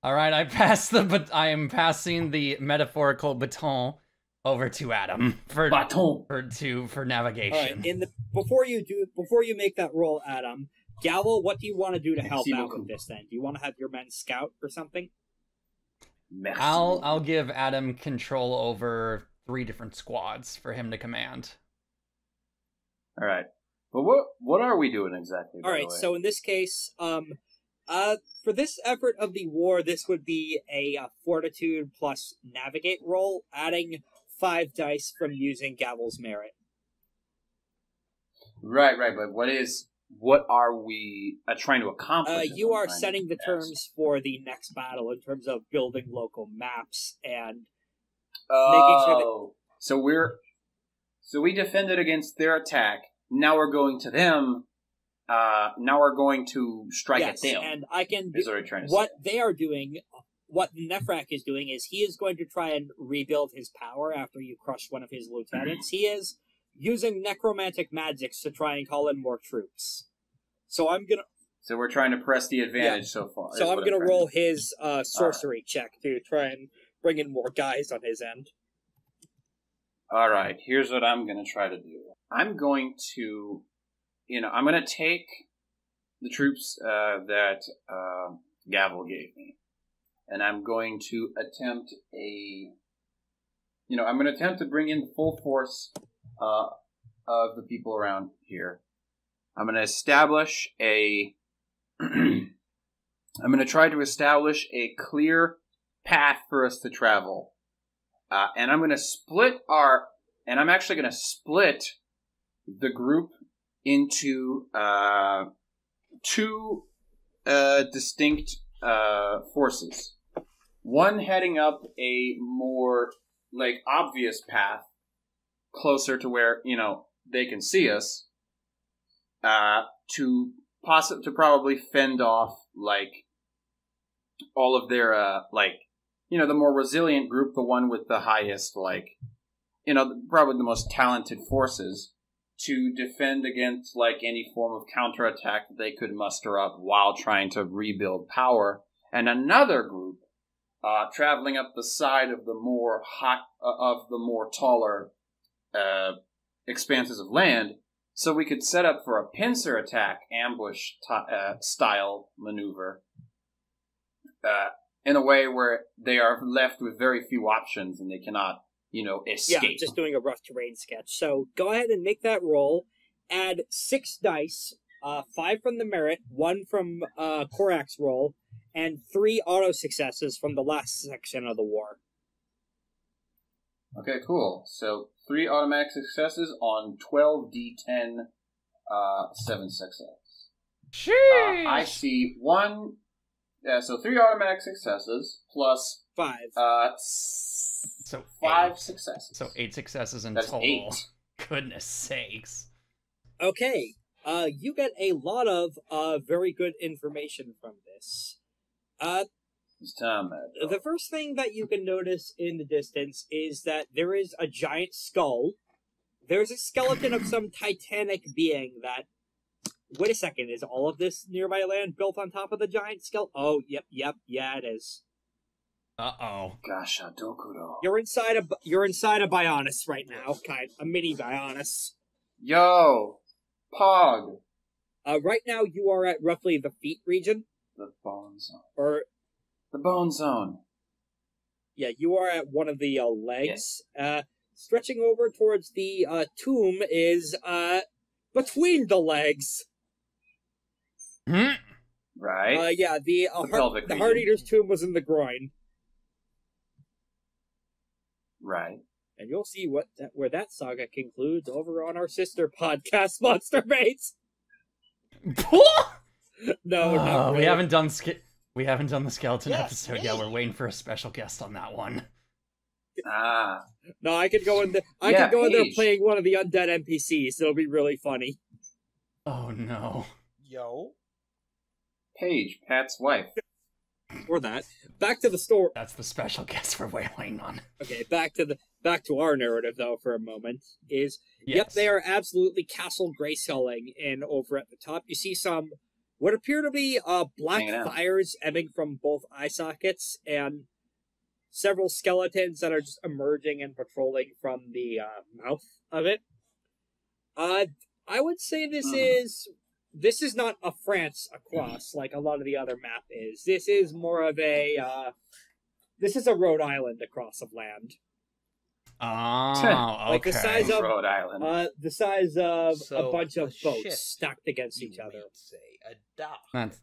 Alright, I am passing the metaphorical baton over to Adam for navigation. Alright, before you make that roll, Adam, Gavel, what do you want to do to help out with this then? Do you want to have your men scout or something? Merci. I'll give Adam control over 3 different squads for him to command. All right. But what are we doing exactly? All right. So in this case, for this effort of the war, this would be a fortitude plus navigate roll, adding 5 dice from using Gavel's merit. Right. But what are we trying to accomplish? You are setting the terms for the next battle in terms of building local maps and making sure that... So we defended against their attack. Now we're going to them. Now we're going to strike at them. And I can do what they are doing. What Nephrak is doing is he is going to try and rebuild his power after you crush one of his lieutenants. He is using necromantic magics to try and call in more troops. So we're trying to press the advantage so far. So I'm gonna roll his sorcery check to try and bring in more guys on his end. All right, here's what I'm gonna try to do. I'm going to, I'm gonna take the troops that Gavel gave me, and I'm going to attempt to bring in the full force of the people around here. I'm going to establish I'm going to try to establish a clear path for us to travel. And I'm going to I'm actually going to split the group into 2 distinct forces. One heading up a more, obvious path, closer to where, they can see us, to probably fend off, all of their, the more resilient group, the one with the highest, probably the most talented forces, to defend against, any form of counterattack that they could muster up while trying to rebuild power. And another group, traveling up the side of the more taller, expanses of land, so we could set up for a pincer attack, ambush style maneuver, in a way where they are left with very few options and they cannot, escape. Yeah, just doing a rough terrain sketch. So go ahead and make that roll. Add 6 dice, 5 from the merit, 1 from Korak's roll, and 3 auto successes from the last section of the war. Okay, cool. So 3 automatic successes on 12d10, 7 successes. Sheesh! I see 1. Yeah, so 3 automatic successes plus 5. So 5 8. successes. So 8 successes in That's total. 8. Goodness sakes. Okay, you get a lot of very good information from this. It's time, man. The first thing that you can notice in the distance is that there is a giant skull. There's a skeleton of some titanic being that... Wait a second, is all of this nearby land built on top of the giant skull? Oh, yep, yeah, it is. Uh-oh. Gosh, Dokuro. You're inside a Bionis right now, a mini Bionis. Yo, Pog. Right now you are at roughly the feet region. The bone zone. Or, The bone zone. yeah, you are at one of the legs. Stretching over towards the tomb is between the legs. Hmm? Right? Yeah, the pelvic the region. Heart Eater's tomb was in the groin. Right. And you'll see where that saga concludes over on our sister podcast, Monster Mates. No, not really. We haven't done the skeleton episode yet. We're waiting for a special guest on that one. Ah. No, I could go in there. I Yeah, could go in there Paige. playing one of the undead NPCs. It'll be really funny. Oh no. Yo. Paige, Pat's wife. Or that. Back to the story. That's the special guest we're waiting on. Okay, back to our narrative though for a moment. Yep, Yes. they are absolutely castle grayskulling, and over at the top you see some what appear to be black Hanging out. fires ebbing from both eye sockets, and several skeletons that are just emerging and patrolling from the mouth of it. I would say this is not a France across like a lot of the other map is. This is more of a this is a Rhode Island across of land. Oh, Like the okay. size of Rhode Island. the size of So, a bunch of a boats ship, stacked against each You other. may say a dock. That's,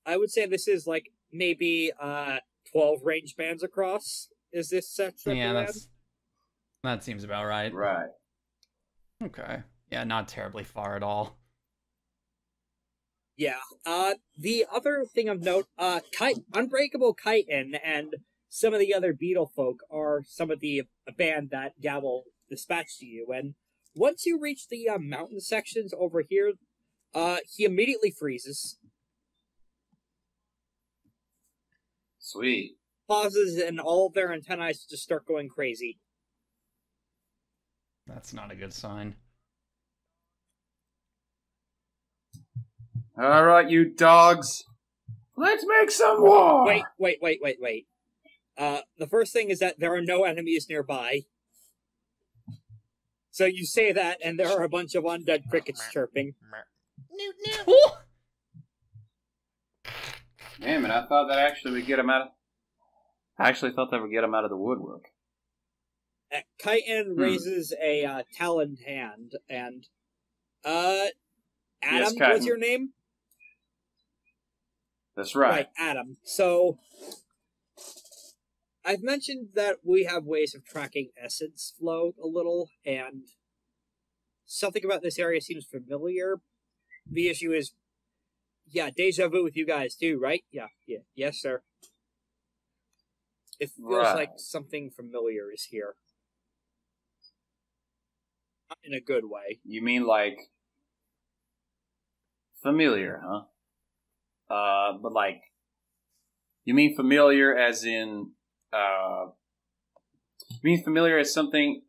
I would say this is like maybe 12 range bands across. Is this section yeah, of land? that seems about right. Right. Okay. Yeah, not terribly far at all. Yeah. The other thing of note, Unbreakable Chitin and some of the other beetle folk are some of the band that Gavel dispatched to you. And once you reach the mountain sections over here, he immediately freezes, Sweet. pauses, and all of their antennae just start going crazy. That's not a good sign. All right, you dogs. Let's make some war. Wait. The first thing is that there are no enemies nearby. So you say that, and there are a bunch of undead crickets chirping. Damn it! I thought that actually would get him out. I actually thought that would get him out of the woodwork. Chitin raises a taloned hand, and Adam Yes, was Chitin. your name? That's right. Adam. So I've mentioned that we have ways of tracking essence flow a little, and something about this area seems familiar. The issue is, yeah, deja vu with you guys too, right? Yeah, yes, sir. It feels Right. like something familiar is here. Not in a good way. You mean like familiar, huh? But like, you mean familiar as in, you mean familiar as something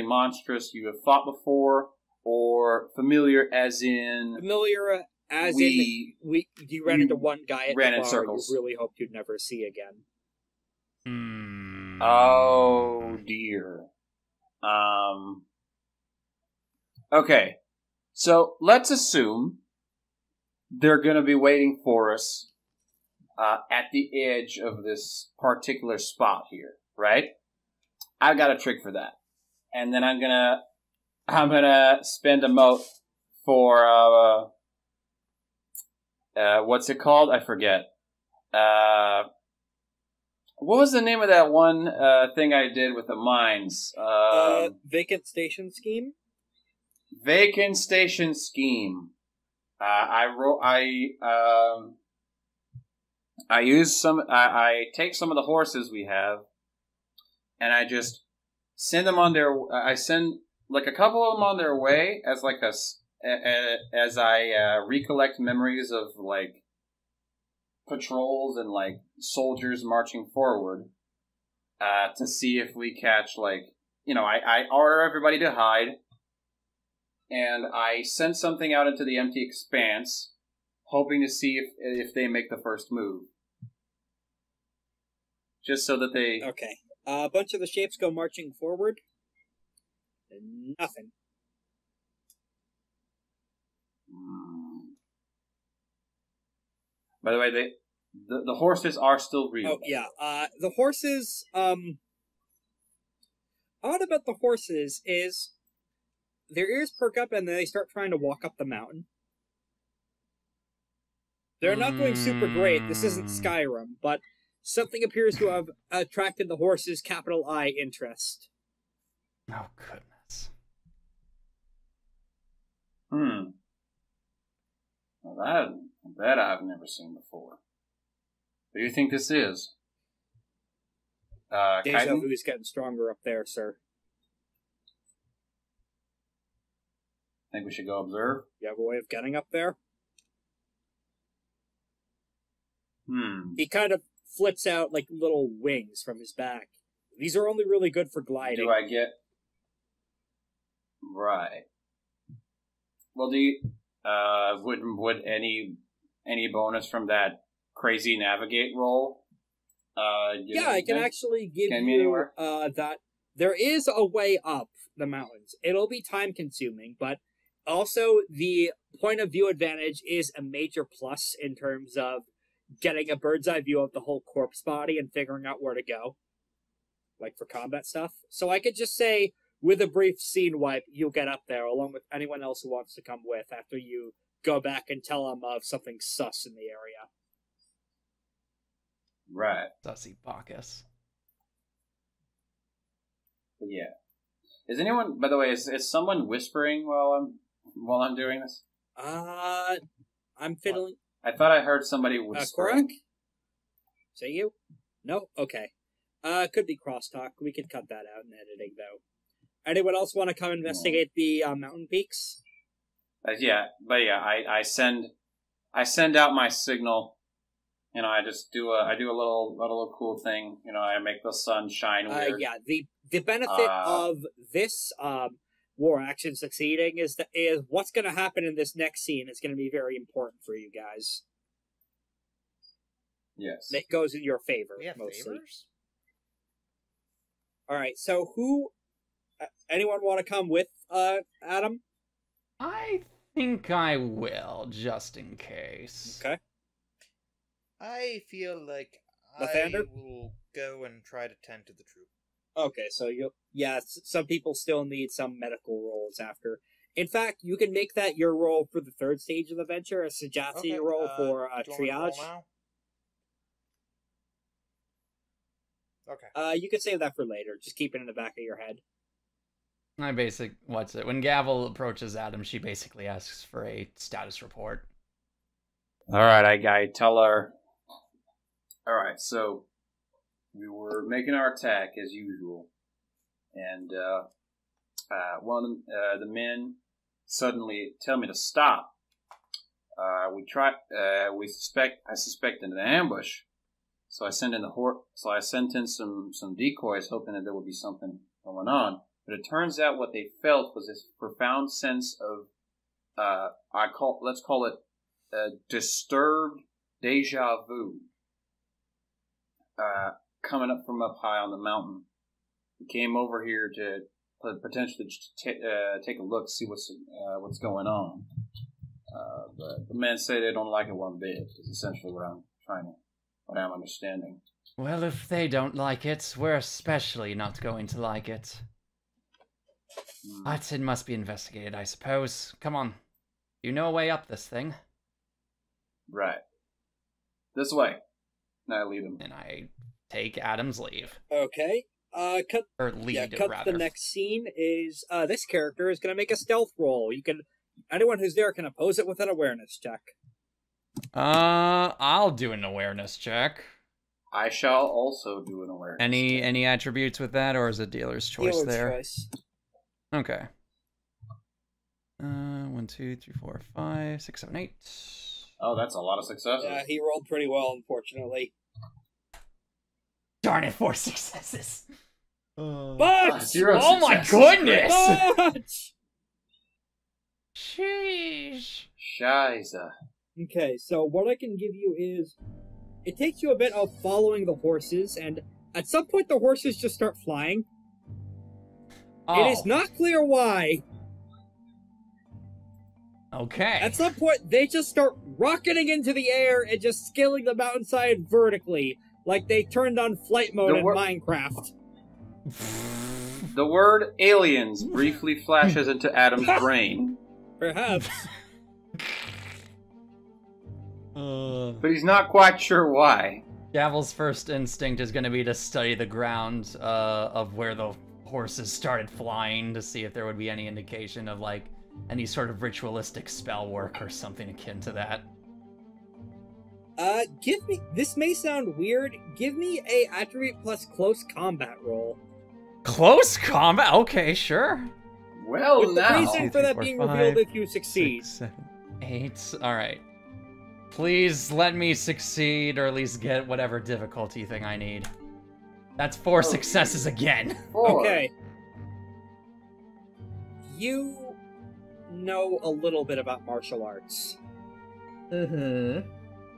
monstrous you have fought before, or familiar as in Familiar as you ran into one guy at ran the in bar circles. you really hoped you'd never see again. Oh dear. Okay. So let's assume they're going to be waiting for us at the edge of this particular spot here, right? I've got a trick for that, and then I'm gonna spend a mote for what's it called? I forget. What was the name of that one thing I did with the mines? Vacant station scheme? Vacant station scheme. I take some of the horses we have and I just send them on their. I send like a couple of them on their way as like as I recollect memories of like patrols and like soldiers marching forward to see if we catch like I order everybody to hide, and I send something out into the empty expanse, hoping to see if they make the first move. Just so that they... Okay. A bunch of the shapes go marching forward. Nothing. By the way, the horses are still real. Oh, yeah. The horses, odd about the horses is their ears perk up and then they start trying to walk up the mountain. They're not doing super great. This isn't Skyrim, but something appears to have attracted the horses' capital I interest. Oh, goodness. Well, that I've never seen before. What do you think this is? Deja vu is getting stronger up there, sir. Think we should go observe? You have a way of getting up there? He kind of flits out like little wings from his back. These are only really good for gliding. Do I get... Right. Well, do you... would any bonus from that crazy navigate roll? Yeah, I can actually give you that. There is a way up the mountains. It'll be time consuming, but also the point of view advantage is a major plus in terms of getting a bird's eye view of the whole corpse body and figuring out where to go, like for combat stuff. So I could just say, with a brief scene wipe, you'll get up there, along with anyone else who wants to come with, after you go back and tell them of something sus in the area. Right. Sussy Bacchus. Yeah. Is anyone, by the way, is someone whispering while I'm doing this? I'm fiddling. I thought I heard somebody whispering. Korak? Say you? No? Okay. Could be crosstalk. We could cut that out in editing, though. Anyone else want to come investigate the mountain peaks? I send out my signal. I just do a little cool thing. I make the sun shine weird. The benefit of this war action succeeding is what's going to happen in this next scene is going to be very important for you guys. Yes. It goes in your favor, We have mostly. favors? All right, so anyone want to come with Adam? I think I will, just in case. Okay. I feel like Lythander? I will go and try to tend to the troop. Okay, so some people still need some medical rolls after. In fact, you can make that your role for the third stage of the venture, a Sajati roll for do you want me to triage. roll now? Okay. You can save that for later. Just keep it in the back of your head. When Gavel approaches Adam, she basically asks for a status report. All right, I tell her. All right, so we were making our attack as usual, and one of the men suddenly tell me to stop. I suspected an ambush, so I sent in some decoys, hoping that there would be something going on. But it turns out what they felt was this profound sense of let's call it disturbed deja vu. Coming up from up high on the mountain, we came over here to potentially take a look, see what's going on. But the men say they don't like it one bit. Is essentially what I'm understanding. Well, if they don't like it, we're especially not going to like it. But it must be investigated, I suppose. Come on. You know a way up this thing. Right. This way. And I lead him. And I take Adam's leave. Okay. Cut rather. the next scene is this character is going to make a stealth roll. Anyone who's there can oppose it with an awareness check. I'll do an awareness check. I shall also do an awareness. Any attributes with that, or is it dealer's choice Dealer's there? choice. Okay. 1, 2, 3, 4, 5, 6, 7, 8. Oh, that's a lot of successes. Yeah, he rolled pretty well, unfortunately. Darn it, 4 successes. But! Zero Oh my successes. goodness! But! Sheesh. Scheiße. Okay, so what I can give you is... It takes you a bit of following the horses, and at some point the horses just start flying. Oh, It is not clear why. okay. At some point, they just start rocketing into the air and just scaling the mountainside vertically, like they turned on flight mode in Minecraft. The word aliens briefly flashes into Adam's brain, Perhaps. but he's not quite sure why. Gavel's first instinct is going to be to study the ground of where the horses started flying to see if there would be any indication of, like, any sort of ritualistic spell work or something akin to that. Give me... This may sound weird. Give me a attribute plus close combat roll. Close combat? Okay, sure. Well, With the now. reason for that being revealed if you succeed. 6, 7, 8. Alright. Please let me succeed, or at least get whatever difficulty thing I need. That's 4 successes again. 4. Okay. You know a little bit about martial arts. Mm-hmm.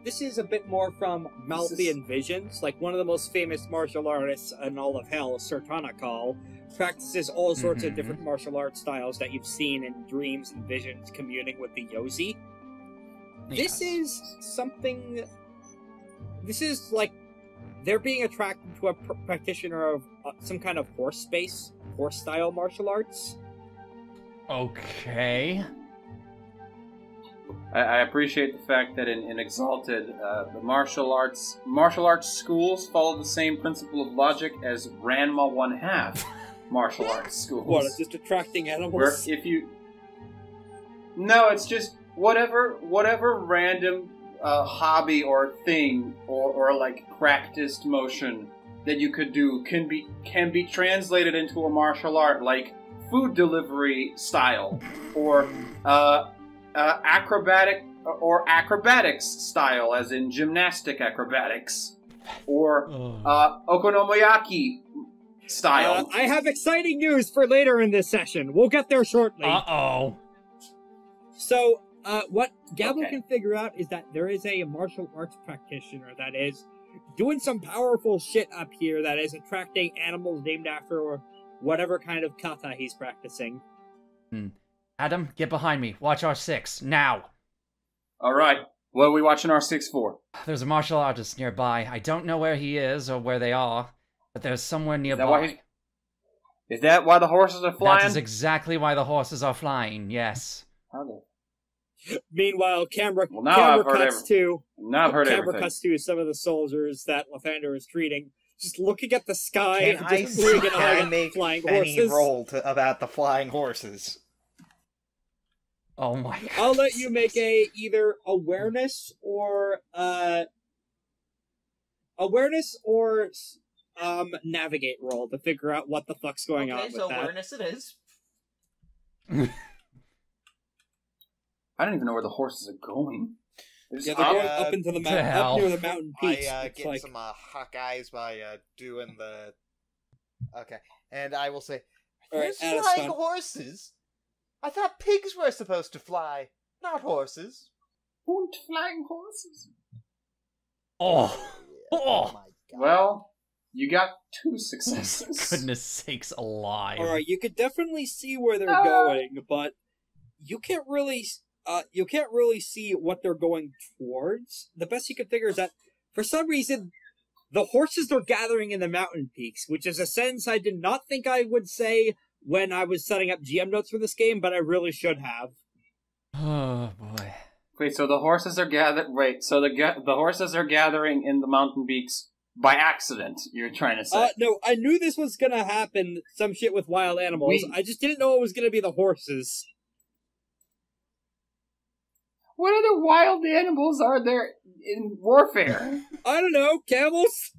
This is a bit more from Malthian Visions, like one of the most famous martial artists in all of hell, Sir Tanakal, practices all sorts of different martial arts styles that you've seen in dreams and visions communing with the Yozi. This is something... This is like... They're being attracted to a practitioner of some kind of horse-style martial arts. Okay. I appreciate the fact that in Exalted, the martial arts schools follow the same principle of logic as Ranma 1/2 martial arts schools. What, it's just attracting animals? Where if you... No, it's just whatever random hobby or thing or like practiced motion that you could do can be translated into a martial art, like food delivery style or acrobatics style, as in gymnastic acrobatics, or okonomiyaki style. I have exciting news for later in this session. We'll get there shortly. Uh-oh. So, what Gavel Okay. can figure out is that there is a martial arts practitioner that is doing some powerful shit up here that is attracting animals named after whatever kind of kata he's practicing. Adam, get behind me. Watch R6, now. All right, what are we watching R6 for? There's a martial artist nearby. I don't know where he is or where they are, but there's somewhere nearby. Is that why the horses are flying? That is exactly why the horses are flying, yes. How the... Meanwhile, camera I've heard cuts to some of the soldiers that Lythander is treating, just looking at the sky Can and I, just looking can I at make flying any horses. roll about the flying horses? Oh my god. I'll let you make either awareness or navigate roll to figure out what the fuck's going on with that. awareness it is. I don't even know where the horses are going. They're just Yeah, they're going up. up into the the mountain, hell? up near the mountain peaks. I It's get like, some hawk eyes by doing the... Okay, and I will say, All right, there's add a flying stun. horses? I thought pigs were supposed to fly, not horses. Und flying horses. Oh. Oh Oh. my god. Well, you got 2 successes. Goodness sakes alive. all right, you could definitely see where they're going, but you can't really see what they're going towards. The best you can figure is that for some reason the horses are gathering in the mountain peaks, which is a sentence I did not think I would say when I was setting up GM notes for this game, but I really should have. Oh boy. Wait, so the horses are the horses are gathering in the mountain peaks by accident, you're trying to say? No, I knew this was gonna happen, some shit with wild animals. I just didn't know it was gonna be the horses. What other wild animals are there in warfare? I don't know, camels?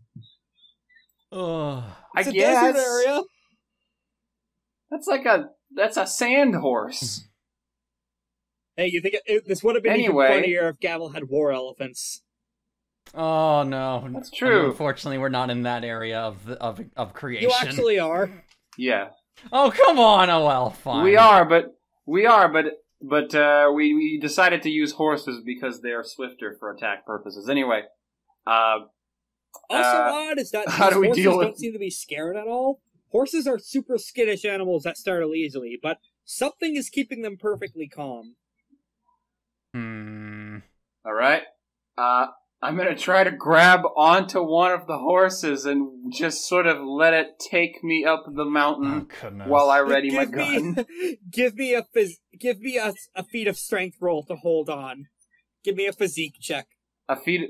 Oh. I It's a guess desert area. that's a sand horse. Hey, you think this would have been Anyway. even funnier if Gavel had war elephants? Oh no, That's true. Unfortunately, we're not in that area of creation. You actually are. Yeah, Oh come on! Oh well, fine. we are, but we decided to use horses because they are swifter for attack purposes. Anyway, Also odd is that how these do we horses deal with- don't seem to be scared at all. Horses are super skittish animals that startle easily, but something is keeping them perfectly calm. all right. I'm gonna try to grab onto one of the horses and just sort of let it take me up the Oh mountain goodness. while I ready my Give me- gun. give me a feat of strength roll to hold on. Give me a physique check. A feat.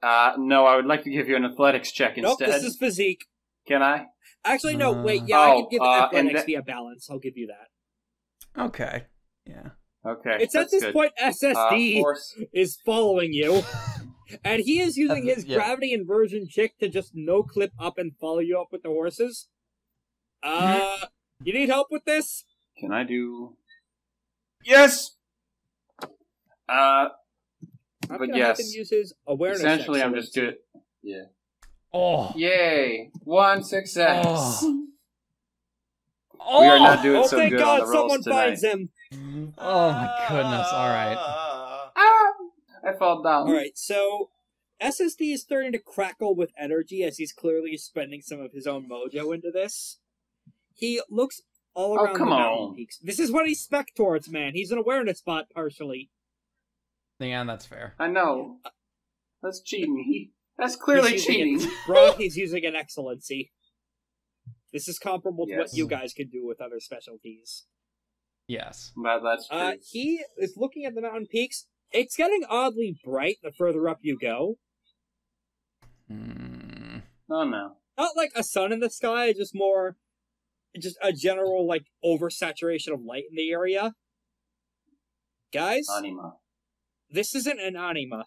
No, I would like to give you an athletics check Nope, instead. this is physique. Can I? Actually, no, wait, yeah, I Oh, can give and athletics that- via balance. I'll give you that. Okay. Yeah. Okay. It's at that's this good. point SSD Horse. is following you, and he is using his Yeah. gravity inversion chick to just no-clip up and follow you up with the horses. You need help with this? Can I do? Yes. I'm But gonna yes. have him use his awareness. Essentially, I'm just excellence. good. Yeah. Oh. Yay! 1 success. Oh. We are not doing Oh, so thank good God, on the rolls someone tonight. finds him. Oh my goodness! All right. Ah! I fell down. Alright, so SSD is starting to crackle with energy as he's clearly spending some of his own mojo into this. He looks all Oh, around come the mountain on. peaks. This is what he's spec towards, man. He's an awareness bot, partially. Yeah, that's fair. I know. That's cheating. That's clearly He's cheating. using Bro, he's using an excellency. This is comparable to what Yes. you guys can do with other specialties. Yes. But that's true. He is looking at the mountain peaks. It's getting oddly bright the further up you go. Oh no. Not like a sun in the sky, just a general, like, oversaturation of light in the area. Guys, Anima. this isn't an anima.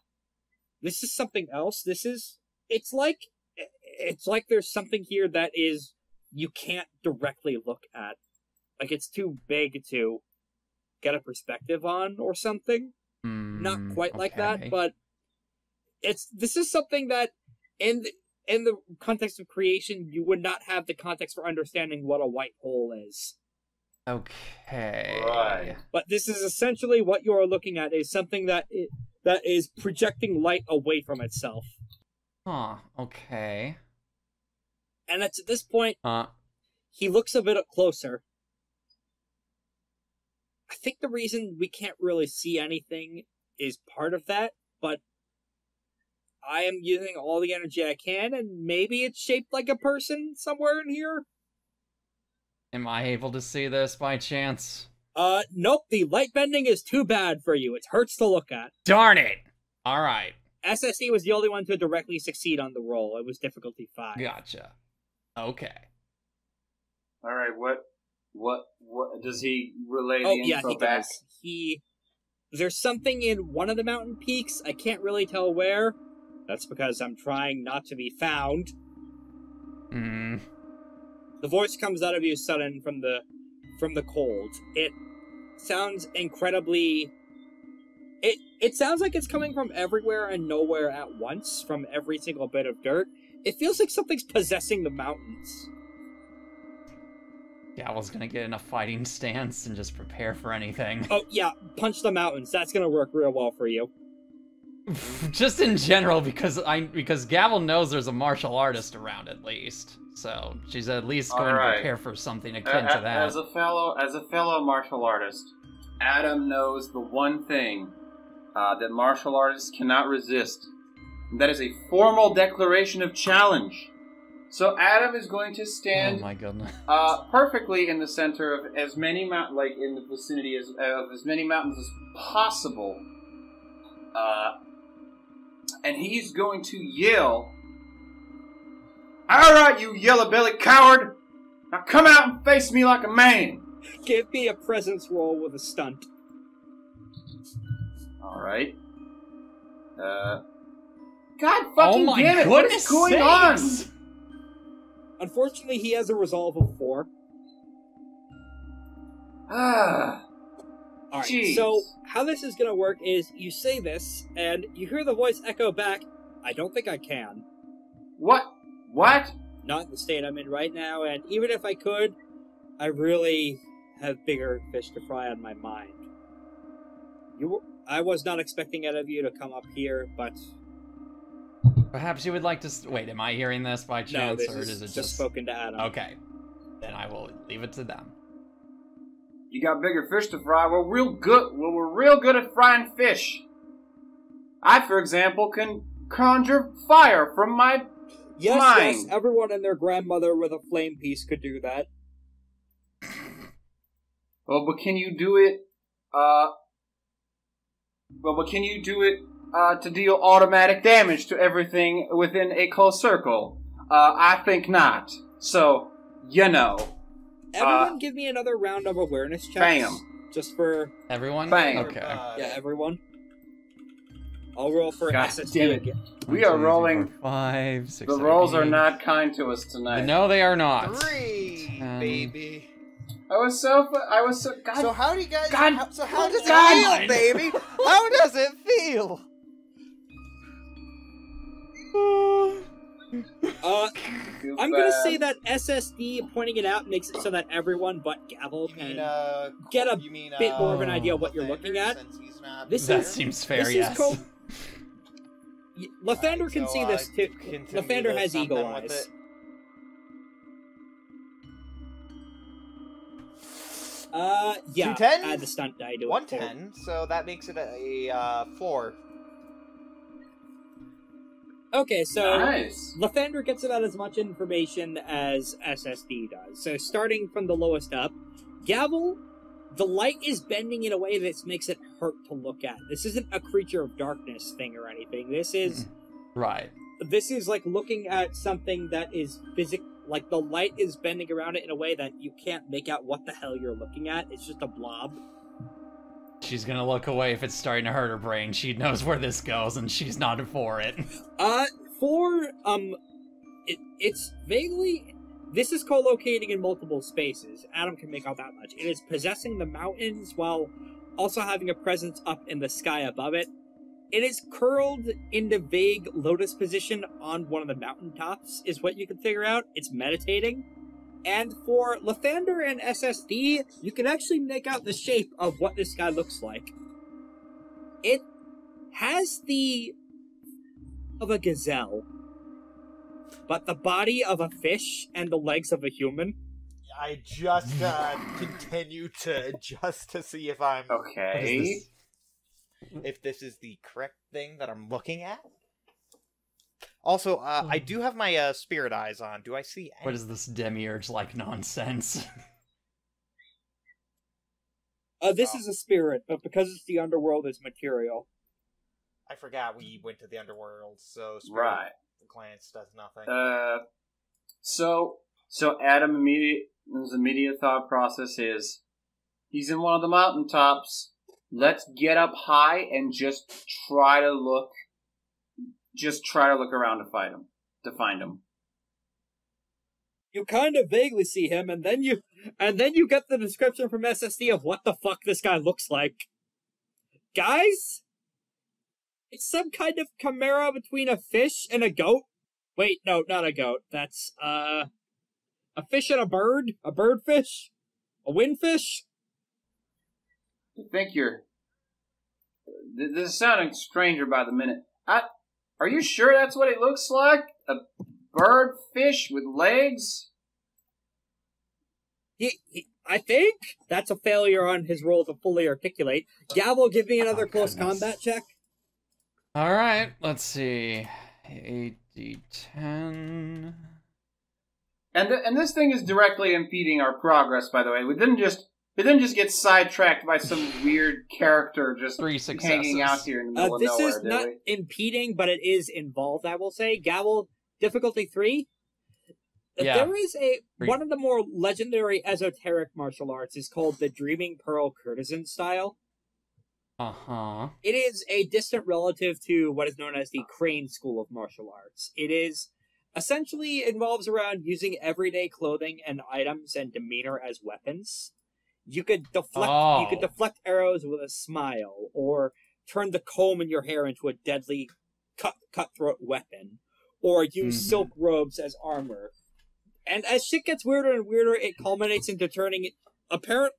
This is something else. It's like there's something here that you can't directly look at. Like, it's too big to get a perspective on or something. Not quite like that, but this is something that in the context of creation, you would not have the context for understanding what a white hole is. Okay. Right. But this is essentially what you are looking at, is something that is projecting light away from itself. Huh. Okay. And it's at this point, he looks a bit closer. I think the reason we can't really see anything is part of that, but I am using all the energy I can, and maybe it's shaped like a person somewhere in here? Am I able to see this by chance? Nope, the light bending is too bad for you. It hurts to look at. Darn it! Alright. SSE was the only one to directly succeed on the roll. It was difficulty 5. Gotcha. Okay. All right. What does he relay the Oh, info yeah, he back? does. There's something in one of the mountain peaks. I can't really tell where. That's because I'm trying not to be found. The voice comes out of you sudden from the cold. It sounds incredibly... It sounds like it's coming from everywhere and nowhere at once, from every single bit of dirt. It feels like something's possessing the mountains. Gavel's gonna get in a fighting stance and just prepare for anything. Oh, yeah, punch the mountains. That's gonna work real well for you. Just in general, because Gavel knows there's a martial artist around at least. So she's at least going to prepare for something akin to that. As a fellow martial artist, Adam knows the one thing that martial artists cannot resist. And that is a formal declaration of challenge. So Adam is going to stand Oh my goodness. perfectly in the center of as many in the vicinity of as many mountains as possible. And he's going to yell, "All right, you yellow-bellied coward! Now come out and face me like a man!" Give me a presence roll with a stunt. All right. God fucking Oh my damn it! What is goodness going sakes. on? Unfortunately, he has a resolve of 4. Alright, Jeez. so how this is gonna work is you say this, and you hear the voice echo back, I don't think I can. What? What? Not in the state I'm in right now, and even if I could, I really have bigger fish to fry on my mind. I was not expecting any of you to come up here, but... Perhaps you would like to... Wait, am I hearing this by No, chance, this or is is it just spoken to Adam. Okay. Then I will leave it to them. You got bigger fish to fry? We're real good. Well, we're real good at frying fish. I, for example, can conjure fire from my Yes, mind. yes, everyone and their grandmother with a flame piece could do that. Well, but can you do it, to deal automatic damage to everything within a close circle? I think not. So, you know. Everyone give me another round of awareness checks. Bam. Just for... Everyone? Bang. Okay. Yeah, everyone. I'll roll for God SSD damn it. again. We are rolling. 5, 6, The 7, rolls are 8. not kind to us tonight. No, they are not. 3, baby. I was so. God. So how do you guys? God- How does God- it feel, baby? How does it feel? Feel I'm gonna bad. say that SSD pointing it out makes it so that everyone but Gavel You can mean, get a you mean, bit more of an idea of what you're looking at. Since he's not This That is- seems fair, this yes. is called... Lythander Alright, can so, see this too. continue Lythander to has something eagle with eyes. it. Yeah. 2 tens? Add the stunt die to it. 110, so that makes it a 4. Okay, so Nice. Lythander gets about as much information as SSD does. So starting from the lowest up, Gavel, the light is bending in a way that makes it hurt to look at. This isn't a creature of darkness thing or anything. This is Right. like looking at something that is like the light is bending around it in a way that you can't make out what the hell you're looking at. It's just a blob. She's gonna look away if it's starting to hurt her brain. She knows where this goes, and she's not for it. It's vaguely... This is co-locating in multiple spaces. Adam can make out that much. It is possessing the mountains while also having a presence up in the sky above it. It is curled into vague lotus position on one of the mountaintops, is what you can figure out. It's meditating. And for Lythander and SSD, you can actually make out the shape of what this guy looks like. It has the... of a gazelle, but the body of a fish and the legs of a human. I just continue to adjust to see if I'm Okay. if this is the correct thing that I'm looking at. Also, I do have my spirit eyes on. Do I see any? What is this demiurge-like nonsense? This is a spirit, but because it's the underworld, it's material. I forgot we went to the underworld, so spirit Right. glance does nothing. So Adam his immediate thought process is, he's in one of the mountaintops. Let's get up high and just try to look around to find him. You kind of vaguely see him, and then you get the description from SSD of what the fuck this guy looks like. Guys? It's some kind of chimera between a fish and a goat. Wait, no, not a goat. That's, a fish and a bird? A birdfish? A windfish? I think this is sounding stranger by the minute. Are you sure that's what it looks like? A bird fish with legs? I think that's a failure on his roll to fully articulate. Gavel, give me another close goodness. combat check. Alright, let's see. 8d10. And this thing is directly impeding our progress, by the way. We didn't just get sidetracked by some weird character just 3 successes. hanging out here in the middle of This nowhere, is did not we? impeding, but it is involved, I will say. Gavel, difficulty 3. Yeah. There is one of the more legendary esoteric martial arts is called the Dreaming Pearl Courtesan style. Uh-huh. It is a distant relative to what is known as the Crane School of Martial Arts. It is essentially involves around using everyday clothing and items and demeanor as weapons. You could deflect arrows with a smile, or turn the comb in your hair into a deadly cutthroat weapon, or use silk robes as armor. And as shit gets weirder and weirder, it culminates into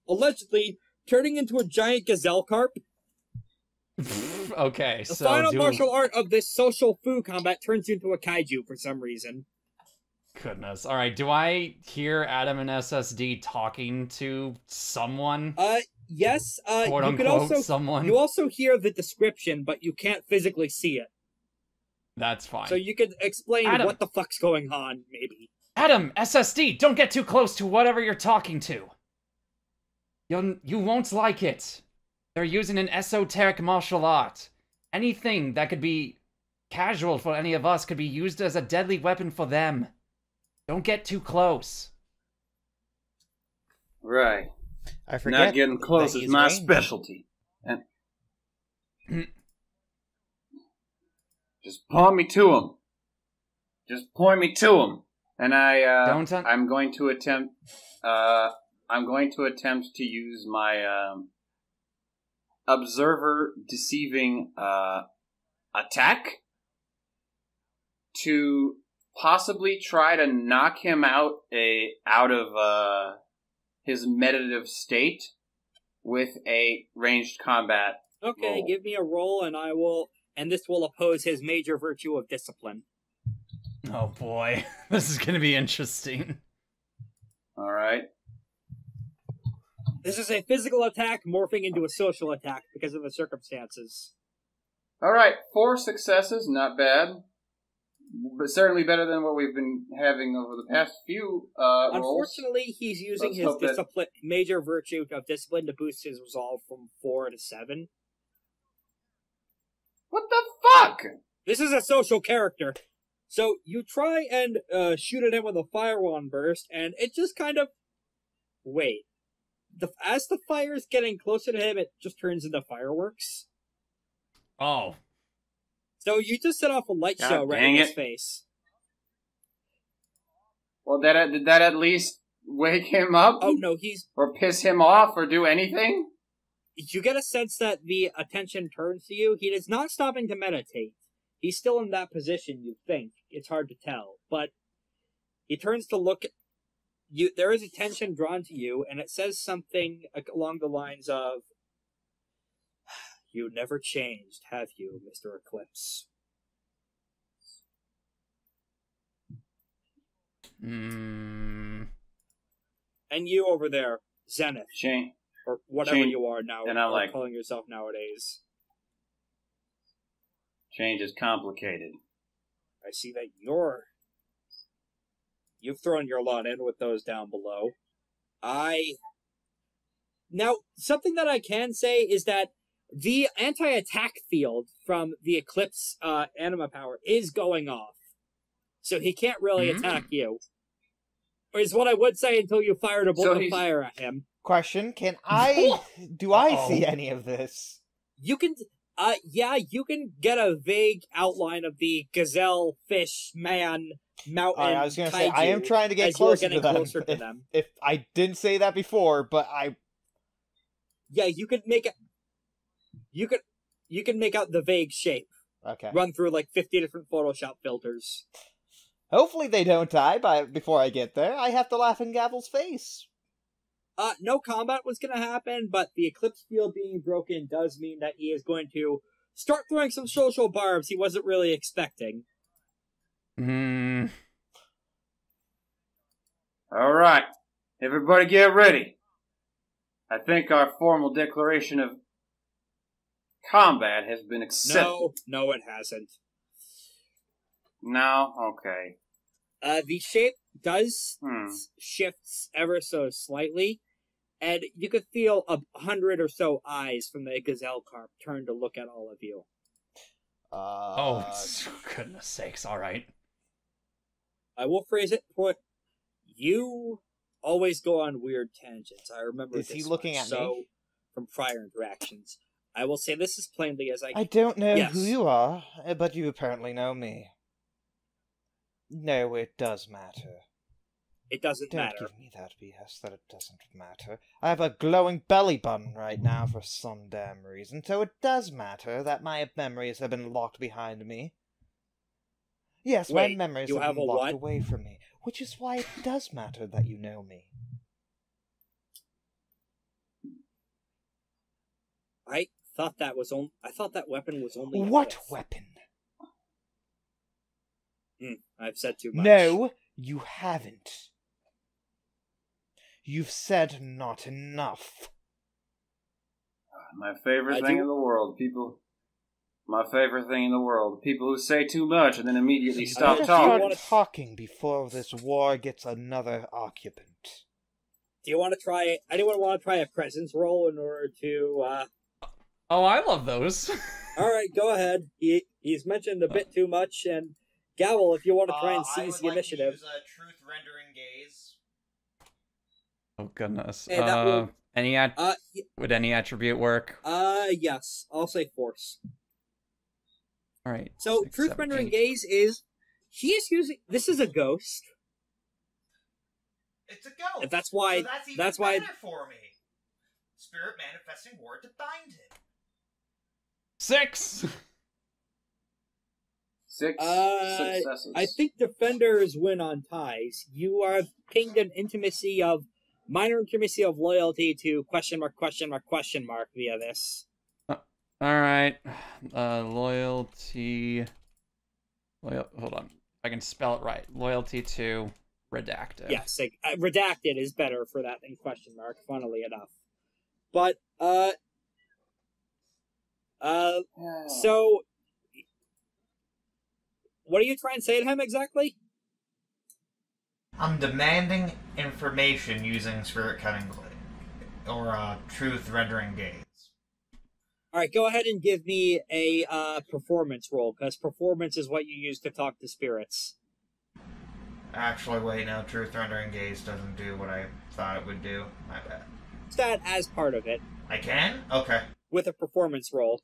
allegedly turning into a giant gazelle carp. Okay, the final martial art of this social fu combat turns you into a kaiju for some reason. Goodness. All right, do I hear Adam and SSD talking to someone? Yes. Quote you could unquote, also someone. You also hear the description, but you can't physically see it. That's fine. So you could explain Adam. what the fuck's going on, maybe. Adam, SSD, don't get too close to whatever you're talking to. You won't like it. They're using an esoteric martial art. Anything that could be casual for any of us could be used as a deadly weapon for them. Don't get too close. Right. I forget. Not getting close is my specialty. And just point me to him. Just point me to him. And I'm going to attempt. I'm going to attempt to use my observer deceiving attack to possibly try to knock him out of his meditative state with a ranged combat. Okay, roll. give me a roll, and this will oppose his major virtue of discipline. Oh boy, this is gonna be interesting. All right. This is a physical attack morphing into a social attack because of the circumstances. All right, 4 successes, not bad. But certainly better than what we've been having over the past few rolls. Unfortunately, he's using his major virtue of discipline to boost his resolve from 4 to 7. What the fuck? This is a social character. So you try and shoot at him with a fire wand burst, and it just kind of... Wait. As the fire is getting closer to him, it just turns into fireworks. Oh. So you just set off a light show right in his face. Well, did that at least wake him up? Oh, no, or piss him off, or do anything? You get a sense that the attention turns to you. He is not stopping to meditate. He's still in that position, you think. It's hard to tell. But he turns to look at you. There is attention drawn to you, and it says something along the lines of, "You never changed, have you, Mr. Eclipse?" And you over there, Zenith. Shane. Or whatever you are now, and I'm like calling yourself nowadays. Change is complicated. I see that you've thrown your lot in with those down below. Now, something that I can say is that the anti-attack field from the Eclipse anima power is going off. So he can't really attack you. Is what I would say until you fired a bolt of fire at him. Question, do I see any of this? You can, you can get a vague outline of the gazelle, fish, man, mountain, I was going to say, I am trying to get closer to them. If I didn't say that before, but Yeah, you could make it... You can make out the vague shape. Okay. Run through like 50 different Photoshop filters. Hopefully they don't die before I get there. I have to laugh in Gavel's face. No combat was going to happen, but the Eclipse field being broken does mean that he is going to start throwing some social barbs he wasn't really expecting. All right. Everybody get ready. I think our formal declaration of combat has been accepted. No, it hasn't. No? Okay. The shape does shifts ever so slightly, and you could feel 100 or so eyes from the gazelle carp turn to look at all of you. Goodness sakes, alright. I will phrase it, you always go on weird tangents. I remember Is he looking at me? From prior interactions. I will say this as plainly as I can. I don't know who you are, but you apparently know me. No, it does matter. It doesn't Don't matter. give me that BS that it doesn't matter. I have a glowing belly button right now for some damn reason, so it does matter that my memories have been locked behind me. Yes, Wait, my memories you have have been a locked what? away from me, which is why it does matter that you know me. I thought that weapon was only. What this. weapon? I've said too much. No, you haven't. You've said not enough. My favorite thing in the world, people. My favorite thing in the world, people who say too much and then immediately stop Better talking. start talking before this war gets another occupant. Do you want to try? Anyone want to try a presence roll in order to? Oh, I love those. All right, go ahead. He's mentioned a bit too much, and Gavel, if you want to try and seize the initiative. I would like to use a truth rendering gaze. Oh goodness. Hey, that will- would any attribute work? Yes. I'll say force. All right. So, 6, truth 7, rendering 8. gaze is he is using. This is a ghost. It's a ghost. And that's why. So that's even that's why. better for me. Spirit manifesting word to bind him. 6. Six Uh, successes. I think defenders win on ties. You are pinged an minor intimacy of loyalty to question mark via this. All right. Loyalty. Hold on. I can spell it right. Loyalty to redacted. Yes, like, redacted is better for that than question mark. Funnily enough, but so what are you trying to say to him exactly? I'm demanding information using spirit cutting or truth rendering gaze. All right, go ahead and give me a performance roll, because performance is what you use to talk to spirits. Actually, wait, no, truth rendering gaze doesn't do what I thought it would do. My bad. It's that as part of it I can? Okay. with a performance roll.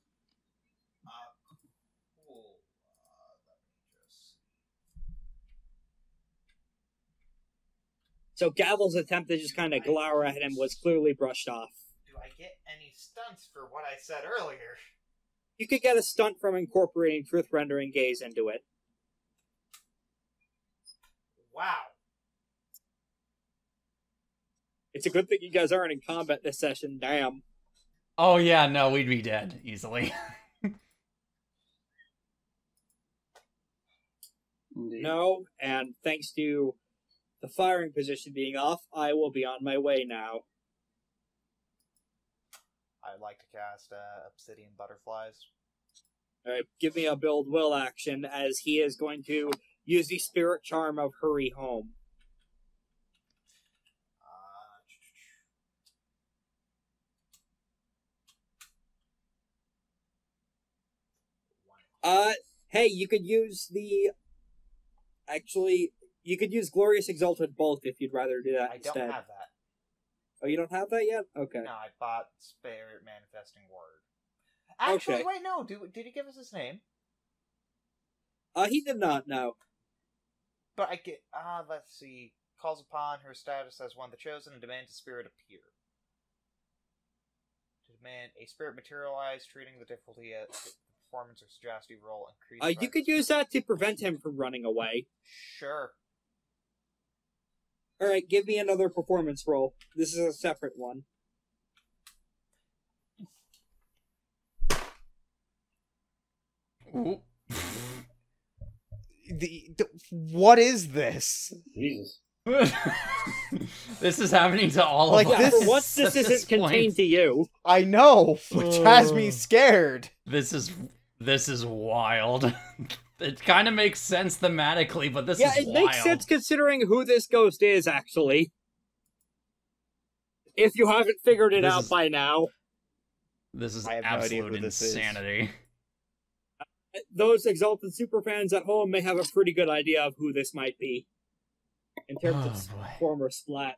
Cool. So Gavel's attempt to just kind of glower at him was clearly brushed off. Do I get any stunts for what I said earlier? You could get a stunt from incorporating truth rendering gaze into it. Wow. It's a good thing you guys aren't in combat this session, damn. Oh yeah, no, we'd be dead easily. Indeed. No, and thanks to the firing position being off, I will be on my way now. I'd like to cast Obsidian Butterflies. Alright, give me a build will action, as he is going to use the spirit charm of Hurry Home. Hey, you could use you could use Glorious Exalted Bolt if you'd rather do that I instead. don't have that. Oh, you don't have that yet? Okay. No, I bought Spirit Manifesting Word. Actually, Okay. wait, no. Did he give us his name? He did not, no. But I get. Let's see. Calls upon her status as one of the chosen and demands a spirit appear. To demand a spirit materialize, treating the difficulty as performance or sagacity roll increase. You could use that to prevent him from running away. Sure. Alright, give me another performance roll. This is a separate one. Ooh. What is this? Jesus. This is happening to all Like, of us. Yeah, this- for once this at isn't contained point. to you. I know, which has me scared. This is wild. It kind of makes sense thematically, but this Yeah, is it wild. makes sense considering who this ghost is, actually. If you haven't figured it This out is- by now. This is I have no idea absolute who this is. insanity. Those Exalted superfans at home may have a pretty good idea of who this might be. In terms of Oh, boy. former splat.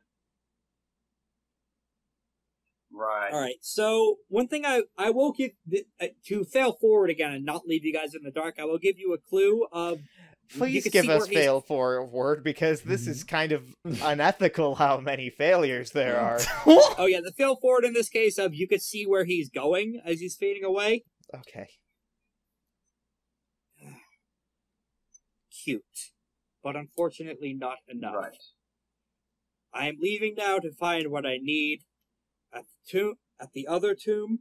Right. Alright, so one thing I will give, to fail forward again and not leave you guys in the dark, I will give you a clue of Please give us fail forward, because this is kind of unethical how many failures there are. Oh yeah, the fail forward in this case of you could see where he's going as he's fading away. Okay. Cute. But unfortunately not enough. Right. I am leaving now to find what I need at the other tomb.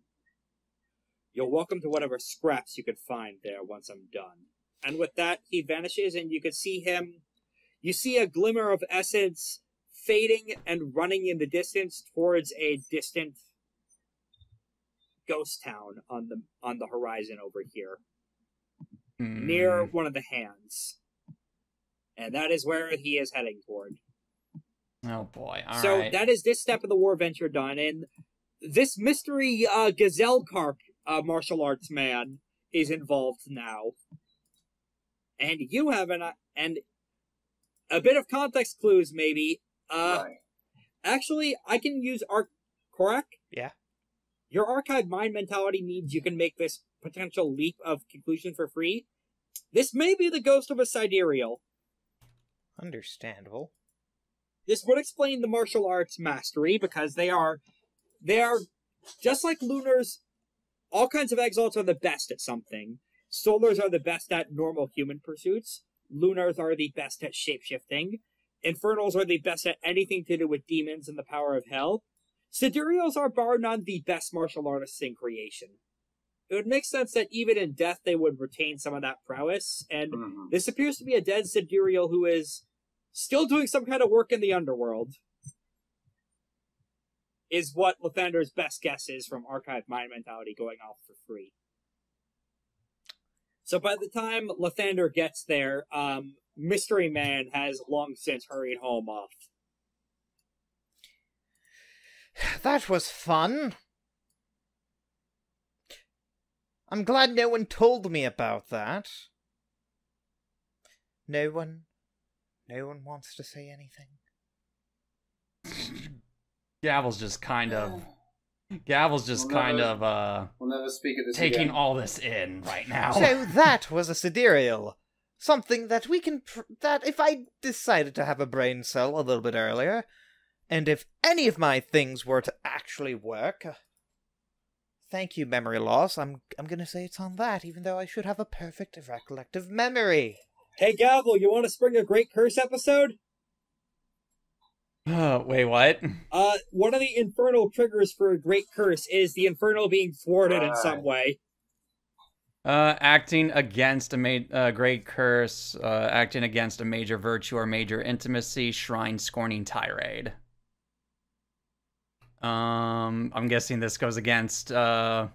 You're welcome to whatever scraps you could find there once I'm done. And with that, he vanishes, and you can see him. You see a glimmer of essence fading and running in the distance towards a distant ghost town on the horizon over here, near one of the hands. And that is where he is heading toward. Oh boy! All so right. that is this step of the war venture done, and this mystery gazelle carp martial arts man is involved now. And you have and a bit of context clues, maybe. Right. Actually, I can use Korak? Yeah. Your archive mind mentality means you can make this potential leap of conclusion for free. This may be the ghost of a Sidereal. Understandable. This would explain the martial arts mastery, because they are just like Lunars. All kinds of Exalts are the best at something. Solars are the best at normal human pursuits. Lunars are the best at shapeshifting. Infernals are the best at anything to do with demons and the power of hell. Sidereals are bar none the best martial artists in creation. It would make sense that even in death they would retain some of that prowess, and this appears to be a dead Sidereal who is still doing some kind of work in the underworld. Is what Lythander's best guess is from Archive Mind Mentality going off for free. So by the time Lythander gets there, Mystery Man has long since hurried home off. That was fun. I'm glad no one told me about that. No one wants to say anything. Gavel's just kind of We'll never speak of this taking again. all this in right now. So that was a Sidereal. Something that we can... that if I decided to have a brain cell a little bit earlier, and if any of my things were to actually work... Thank you, memory loss. I'm gonna say it's on that, even though I should have a perfect recollective memory. Hey, Gavel, you want to spring a Great Curse episode? Wait, what? One of the infernal triggers for a Great Curse is the infernal being thwarted in some way. Acting against a great curse, acting against a major virtue or major intimacy, shrine scorning tirade. I'm guessing this goes against, an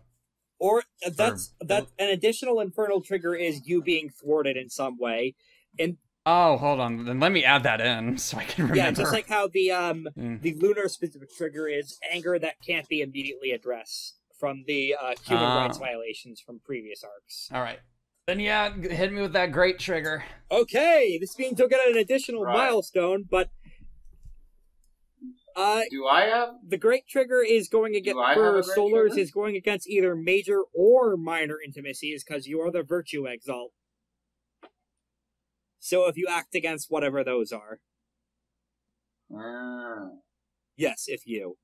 additional infernal trigger is you being thwarted in some way. And oh, hold on. Then let me add that in so I can remember. yeah, just like how the lunar specific trigger is anger that can't be immediately addressed from the human rights violations from previous arcs. All right. Then yeah, hit me with that great trigger. Okay, this being took at an additional milestone, but do I have the great trigger is going against for Solars is going against either major or minor intimacies because you are the virtue exalt. So if you act against whatever those are. Yes, if you.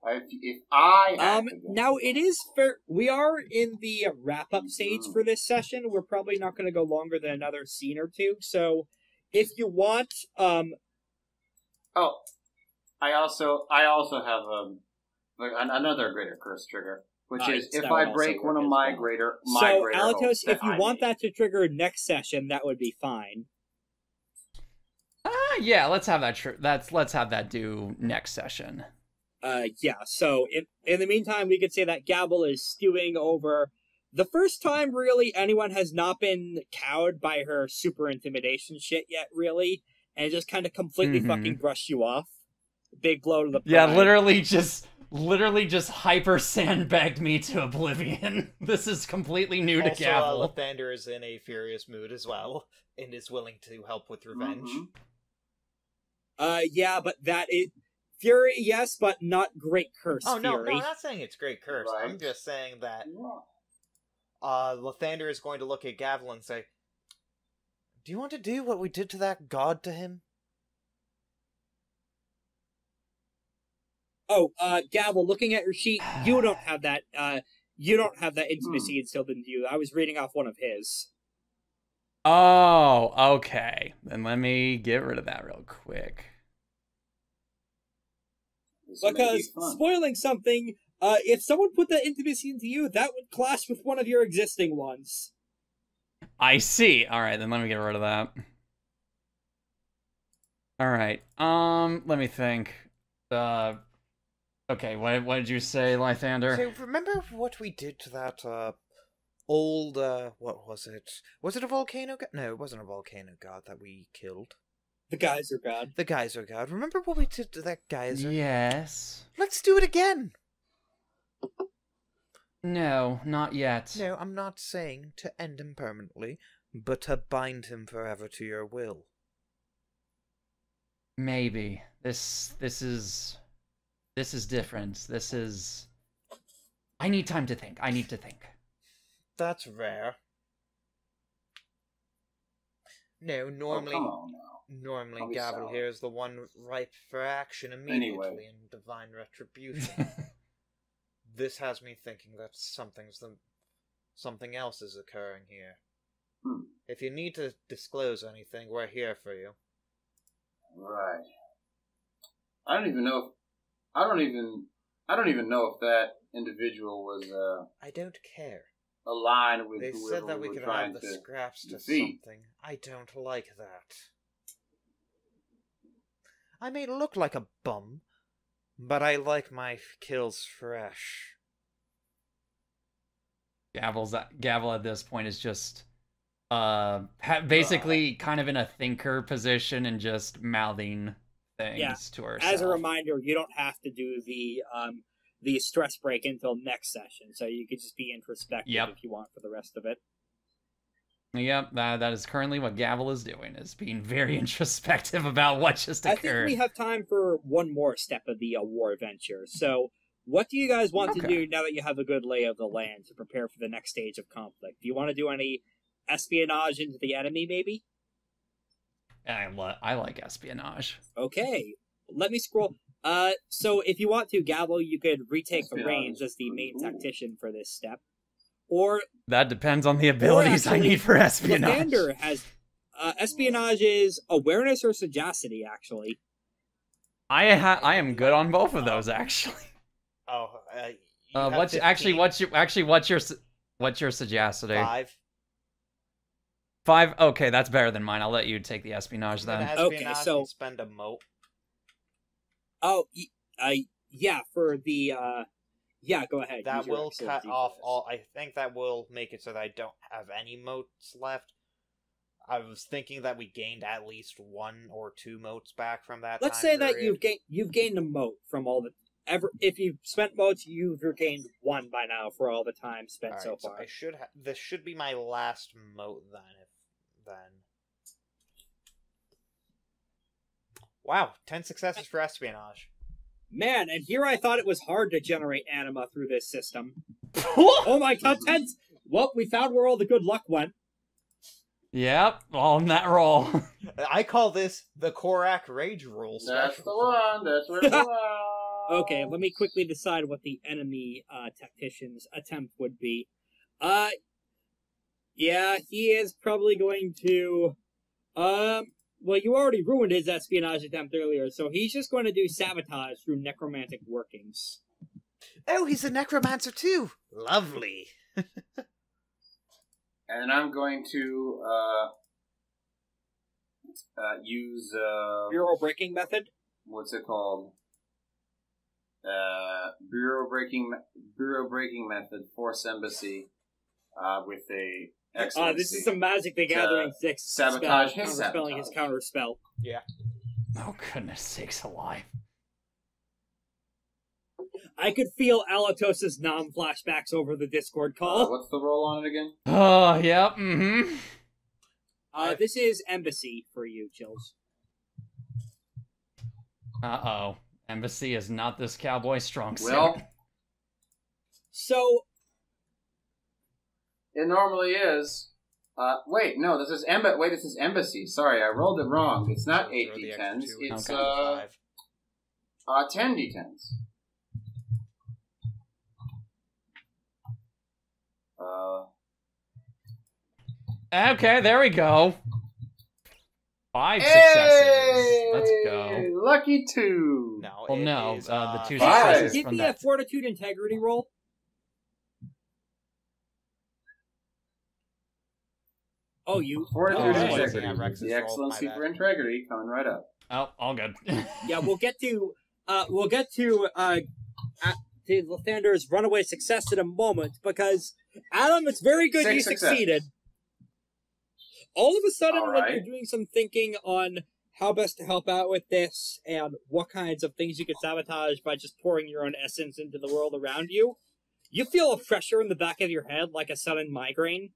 If I now it is fair. We are in the wrap-up stage for this session. We're probably not going to go longer than another scene or two. So, if you want, I also have another greater curse trigger, which is if I break one of my greater. So, Alatos, if you want that to trigger next session, that would be fine. Yeah, let's have that. Let's have that do next session. Yeah, so in the meantime, we could say that Gavel is stewing over the first time, really, anyone has not been cowed by her super intimidation shit yet, really, and just kind of completely fucking brushed you off. Big blow to the pride. Yeah, literally just hyper sandbagged me to oblivion. This is completely new to Gavel. Also, Lythander is in a furious mood as well, and is willing to help with revenge. Yeah, but that is... Fury, yes, but not Great Curse Fury. No, I'm not saying it's Great Curse. Right. I'm just saying that Lythander is going to look at Gavel and say, Do you want to do what we did to that god to him? Oh, Gavel, looking at your sheet, you don't have that, intimacy instilled into you. I was reading off one of his. Oh, okay. Then let me get rid of that real quick. Because spoiling something, if someone put that intimacy into you, that would clash with one of your existing ones. I see. Alright, then let me get rid of that. Alright, let me think. Okay, what did you say, Lythander? So, remember what we did to that, old, what was it? Was it a volcano god? No, it wasn't a volcano god that we killed. The geyser god. The geyser god. Remember what we did to that geyser? Yes. Let's do it again! No, not yet. No, I'm not saying to end him permanently, but to bind him forever to your will. Maybe. This is different. This is... I need time to think. I need to think. That's rare. No, normally... Oh, come on now. Normally, Gavel here is the one ripe for action immediately in divine retribution. This has me thinking that something else is occurring here. If you need to disclose anything, we're here for you. Right. I don't even know if that individual was I don't care. aligned with They whoever said that we were could trying have the scraps to defeat. something. I don't like that. I may look like a bum, but I like my kills fresh. Gavel at this point is just basically kind of in a thinker position and just mouthing things to herself. As a reminder, you don't have to do the stress break until next session, so you could just be introspective if you want for the rest of it. Yep, that is currently what Gavel is doing, is being very introspective about what just occurred. I think we have time for one more step of the war adventure. So, what do you guys want to do now that you have a good lay of the land to prepare for the next stage of conflict? Do you want to do any espionage into the enemy, maybe? I like espionage. Okay, let me scroll. So if you want to, Gavel, you could retake the reins as the main tactician for this step. Or that depends on the abilities I need for espionage. Lythander has espionage is awareness or sagacity, actually. I am good on both of those, actually. Oh, what's your sagacity? 5. 5. Okay, that's better than mine. I'll let you take the espionage then. Okay, so spend a moat. Oh, yeah, for the yeah, go ahead. That will cut off all. I think that will make it so that I don't have any moats left. I was thinking that we gained at least 1 or 2 moats back from that. Let's say that you've gained a moat from all the if you've spent moats, you've regained 1 by now for all the time spent so far. So this should be my last moat then. Wow, 10 successes for espionage. Man, and here I thought it was hard to generate anima through this system. Oh my god, 10! Well, we found where all the good luck went. Yep, all in that roll. I call this the Korak Rage rule. That's the one. That's where it's Okay, let me quickly decide what the enemy tactician's attempt would be. Yeah, he is probably going to... Well, you already ruined his espionage attempt earlier, so he's just going to do sabotage through necromantic workings. Oh, he's a necromancer too! Lovely! And I'm going to use Bureau breaking method? What's it called? Bureau breaking method, Force Embassy, with a excellency. This is some Magic the Gathering 6 sabotage spell, counterspelling his counter spell. Yeah. Oh, goodness sakes alive. I could feel Alatos's flashbacks over the Discord call. What's the roll on it again? Oh, yep, This is Embassy for you, Chills. Uh-oh. Embassy is not this cowboy strong suit. Well, so... it normally is. Wait, no, this is this is embassy. Sorry, I rolled it wrong. It's not 8 Throw the extra d10s. two in. It's, Okay. 10 d10s. Okay, there we go. 5 Hey! successes. Let's go. Lucky 2. No, Well, it no, is, the two five. successes Give from me that. a fortitude integrity roll. Oh, you. Fortitude Okay. and integrity. Yeah, Rex's The roll, excellency my bad. for integrity coming right up. Oh, all good. Yeah, we'll get to Lythander's runaway success in a moment, because Adam, it's very good 6 you successes. succeeded. All of a sudden, All when right. you're doing some thinking on how best to help out with this and what kinds of things you could sabotage by just pouring your own essence into the world around you, you feel a pressure in the back of your head like a sudden migraine.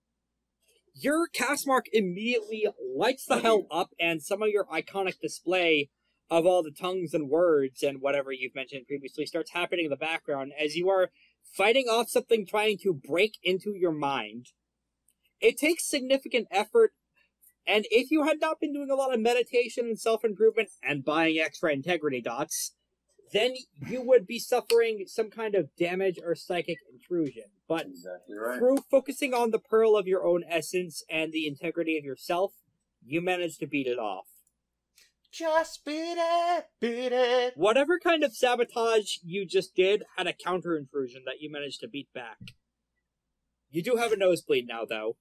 Your cast mark immediately lights the hell up, and some of your iconic display of all the tongues and words and whatever you've mentioned previously starts happening in the background as you are fighting off something trying to break into your mind. It takes significant effort, and if you had not been doing a lot of meditation and self-improvement and buying extra integrity dots, then you would be suffering some kind of damage or psychic intrusion. But Exactly right. through focusing on the pearl of your own essence and the integrity of yourself, you managed to beat it off. Just beat it. Whatever kind of sabotage you just did had a counter intrusion that you managed to beat back. You do have a nosebleed now, though.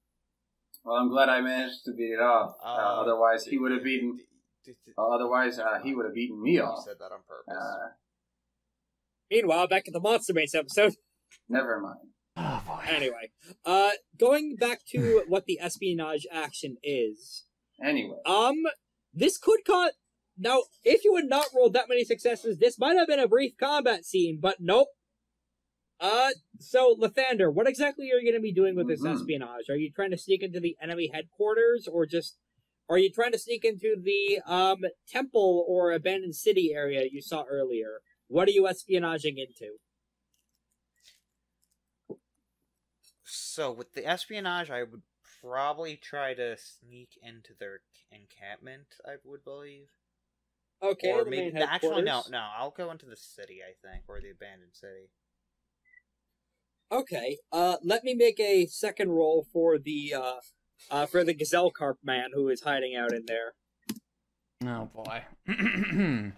Well, I'm glad I managed to beat it off. Otherwise, he would have beaten. He would have beaten me You off. said that on purpose. Meanwhile, back at the Monster Mace episode. Never mind. Oh boy. Anyway, going back to what the espionage action is. Anyway. This could cause... Now, if you had not rolled that many successes, this might have been a brief combat scene, but nope. So, Lythander, what exactly are you going to be doing with this espionage? Are you trying to sneak into the enemy headquarters, or just... Are you trying to sneak into the, temple or abandoned city area you saw earlier? What are you espionaging into? So, with the espionage, I would probably try to sneak into their encampment, I would believe. Okay, Or the maybe, main actually, no, headquarters. I'll go into the city, I think, or the abandoned city. Okay, let me make a second roll for the Gazelle Carp man who is hiding out in there. Oh boy. 70-10.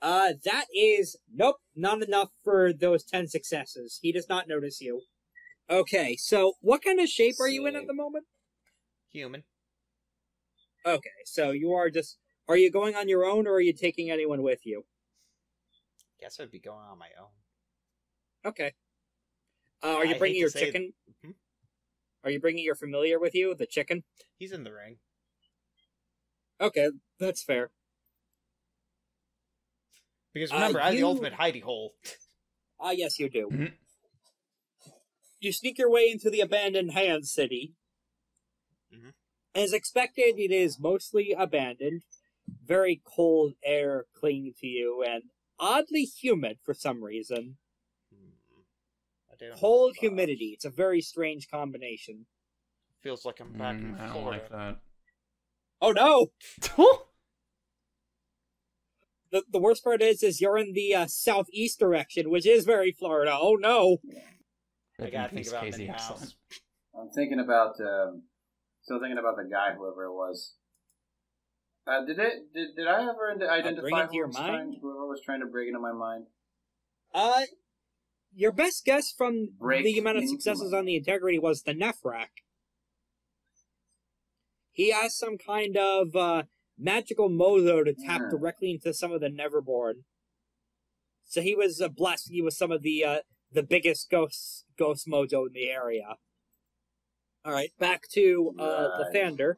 That is... Nope, not enough for those 10 successes. He does not notice you. Okay, so what kind of shape are you in at the moment? Human. Okay, so you are just... Are you going on your own, or are you taking anyone with you? Guess I'd be going on my own. Okay. Are you I bringing hate your to say- chicken? Mhm. Are you bringing your familiar with you, the chicken? He's in the ring. Okay, that's fair. Because remember, I have the you- ultimate hidey hole. Yes, you do. Mhm. You sneak your way into the abandoned Hand City. Mhm. As expected, it is mostly abandoned. Very cold air clinging to you, and oddly humid for some reason. I don't Cold like that. humidity. It's a very strange combination. Feels like I'm back in I don't Florida. like that. Oh no! The worst part is you're in the southeast direction, which is very Florida. Oh no! I gotta think about Casey, Minnie excellent. Mouse. I'm thinking about, still thinking about the guy, whoever it was. Did I ever bring identify into your mind? whoever was trying to break into my mind? Your best guess from Break the amount of into successes my- on the integrity was the Nephrak. He has some kind of magical mozo to tap Hmm. directly into some of the Neverborn. So he was blessed with some of the biggest ghost mojo in the area. All right, back to Right. Lythander.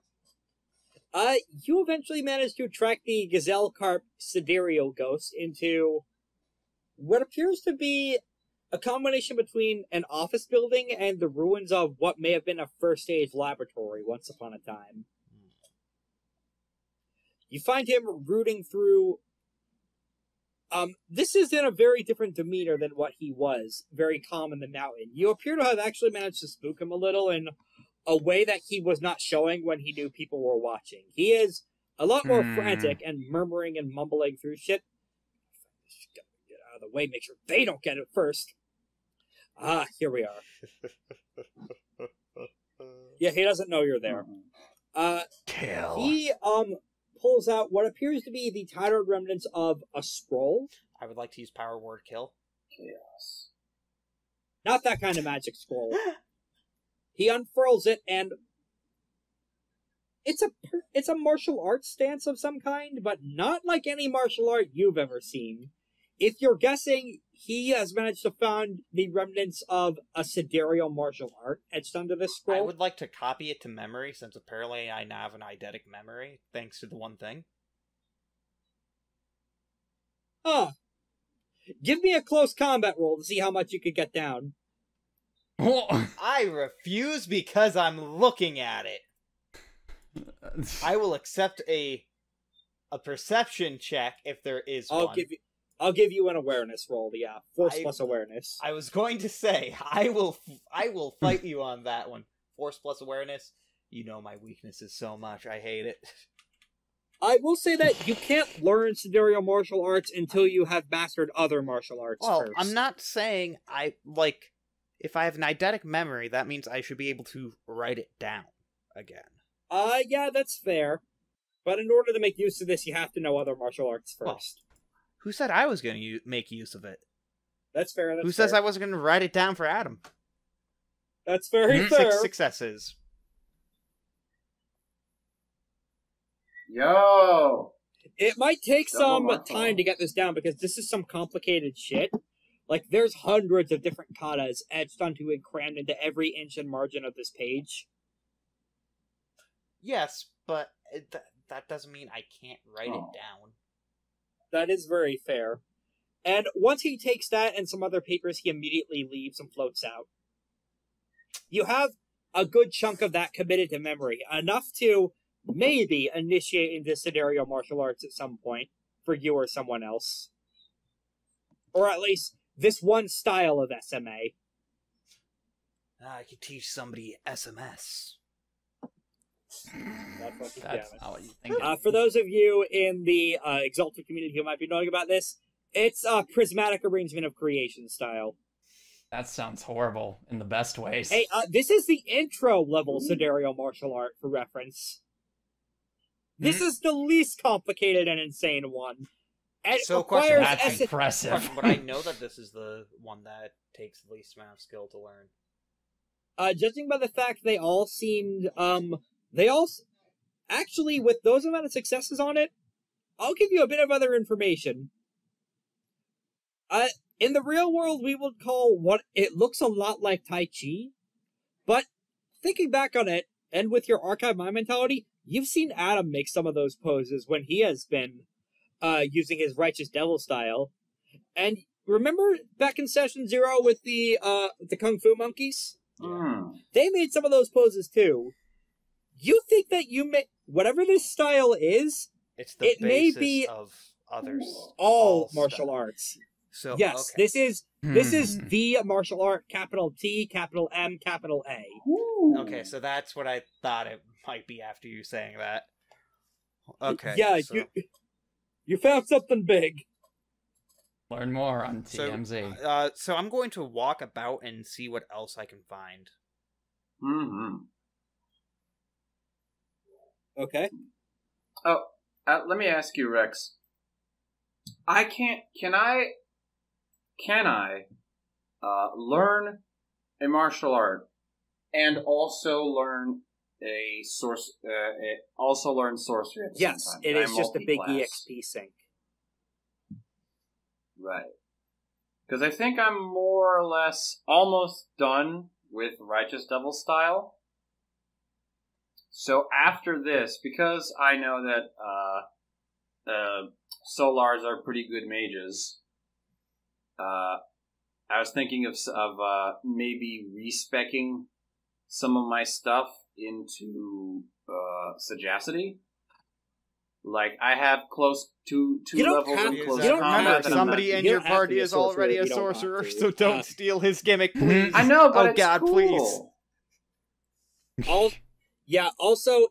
You eventually managed to track the Gazelle Carp Sidereal ghost into what appears to be a combination between an office building and the ruins of what may have been a first stage laboratory once upon a time. You find him rooting through This is in a very different demeanor than what he was, very calm in the mountain. You appear to have actually managed to spook him a little in a way that he was not showing when he knew people were watching. He is a lot more frantic and murmuring and mumbling through shit. Get out of the way, make sure they don't get it first. Ah, here we are. Yeah, he doesn't know you're there. Kill. He pulls out what appears to be the tattered remnants of a scroll. I would like to use power word kill. Chaos. Not that kind of magic scroll. He unfurls it, and it's a martial arts stance of some kind, but not like any martial art you've ever seen. If you're guessing, he has managed to find the remnants of a Sidereal martial art etched onto this scroll. I would like to copy it to memory, since apparently I now have an eidetic memory, thanks to the one thing. Give me a close combat roll to see how much you could get down. I refuse because I'm looking at it. I will accept a perception check if there is one. I'll give you an awareness roll. Yeah, force plus awareness. I was going to say I will fight you on that one. Force plus awareness. You know my weaknesses so much. I hate it. I will say that you can't learn Sidereal martial arts until you have mastered other martial arts first. I'm not saying if I have an eidetic memory, that means I should be able to write it down again. Yeah, that's fair. But in order to make use of this, you have to know other martial arts first. Well, who said I was going to make use of it? That's fair. Who says I wasn't going to write it down for Adam? That's very fair. 6 successes. Yo! It might take some Double time to get this down because this is some complicated shit. Like, there's hundreds of different katas etched onto and crammed into every inch and margin of this page. Yes, but that doesn't mean I can't write it down. That is very fair. And once he takes that and some other papers, he immediately leaves and floats out. You have a good chunk of that committed to memory, enough to maybe initiate into Sidereal martial arts at some point, for you or someone else. Or at least this one style of SMA. I could teach somebody SMS. That's not what you think. For those of you in the Exalted community who might be knowing about this, it's a prismatic arrangement of creation style. That sounds horrible in the best ways. Hey, this is the intro level Sidereal martial art, for reference. This is the least complicated and insane one. And it requires that's impressive. But I know that this is the one that takes the least amount of skill to learn. Judging by the fact they all seemed, actually, with those amount of successes on it, I'll give you a bit of other information. In the real world, we would call what it looks a lot like Tai Chi, but thinking back on it, and with your Archive Mind mentality, you've seen Adam make some of those poses when he has been using his Righteous Devil style. And remember back in Session 0 with the Kung Fu monkeys? They made some of those poses too. You think that whatever this style is, it's the basis of others. All martial arts. So yes, okay. this is the martial art, capital T, capital M, capital A. Okay, so that's what I thought it might be after you saying that. Okay. Yeah, so... you found something big. Learn more on TMZ. So I'm going to walk about and see what else I can find. Okay. Oh, let me ask you, Rex. Can I learn a martial art and also learn sorcery at the same time? It is just a big multi-class. EXP sync. Right. Because I think I'm more or less almost done with Righteous Devil style. So after this, because I know that Solars are pretty good mages, I was thinking of maybe respecking some of my stuff into sagacity. Like, I have two You don't levels have- of close you don't combat. Remember, that I'm somebody not- in you your don't have to party be a is already a sorcerer if you don't want sorcerer, to. so don't steal his gimmick, please. I know, but Oh it's God, cool. please. Also,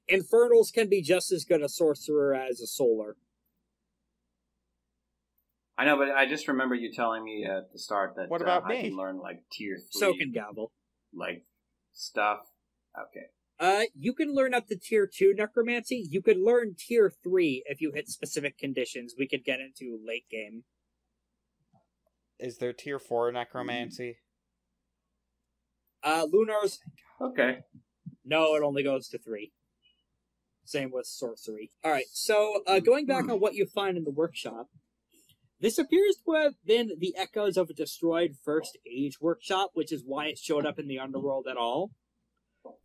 Infernals can be just as good a sorcerer as a Solar. I know, but I just remember you telling me at the start that What about I me? can learn, like, tier 3. So can Gavel. Like, stuff. Okay. You can learn up to tier 2 necromancy. You could learn tier 3 if you hit specific conditions. We could get into late game. Is there tier 4 necromancy? Lunar's... Okay. No, it only goes to 3. Same with sorcery. Alright, so, going back on what you find in the workshop, this appears to have been the echoes of a destroyed First Age workshop, which is why it showed up in the underworld at all.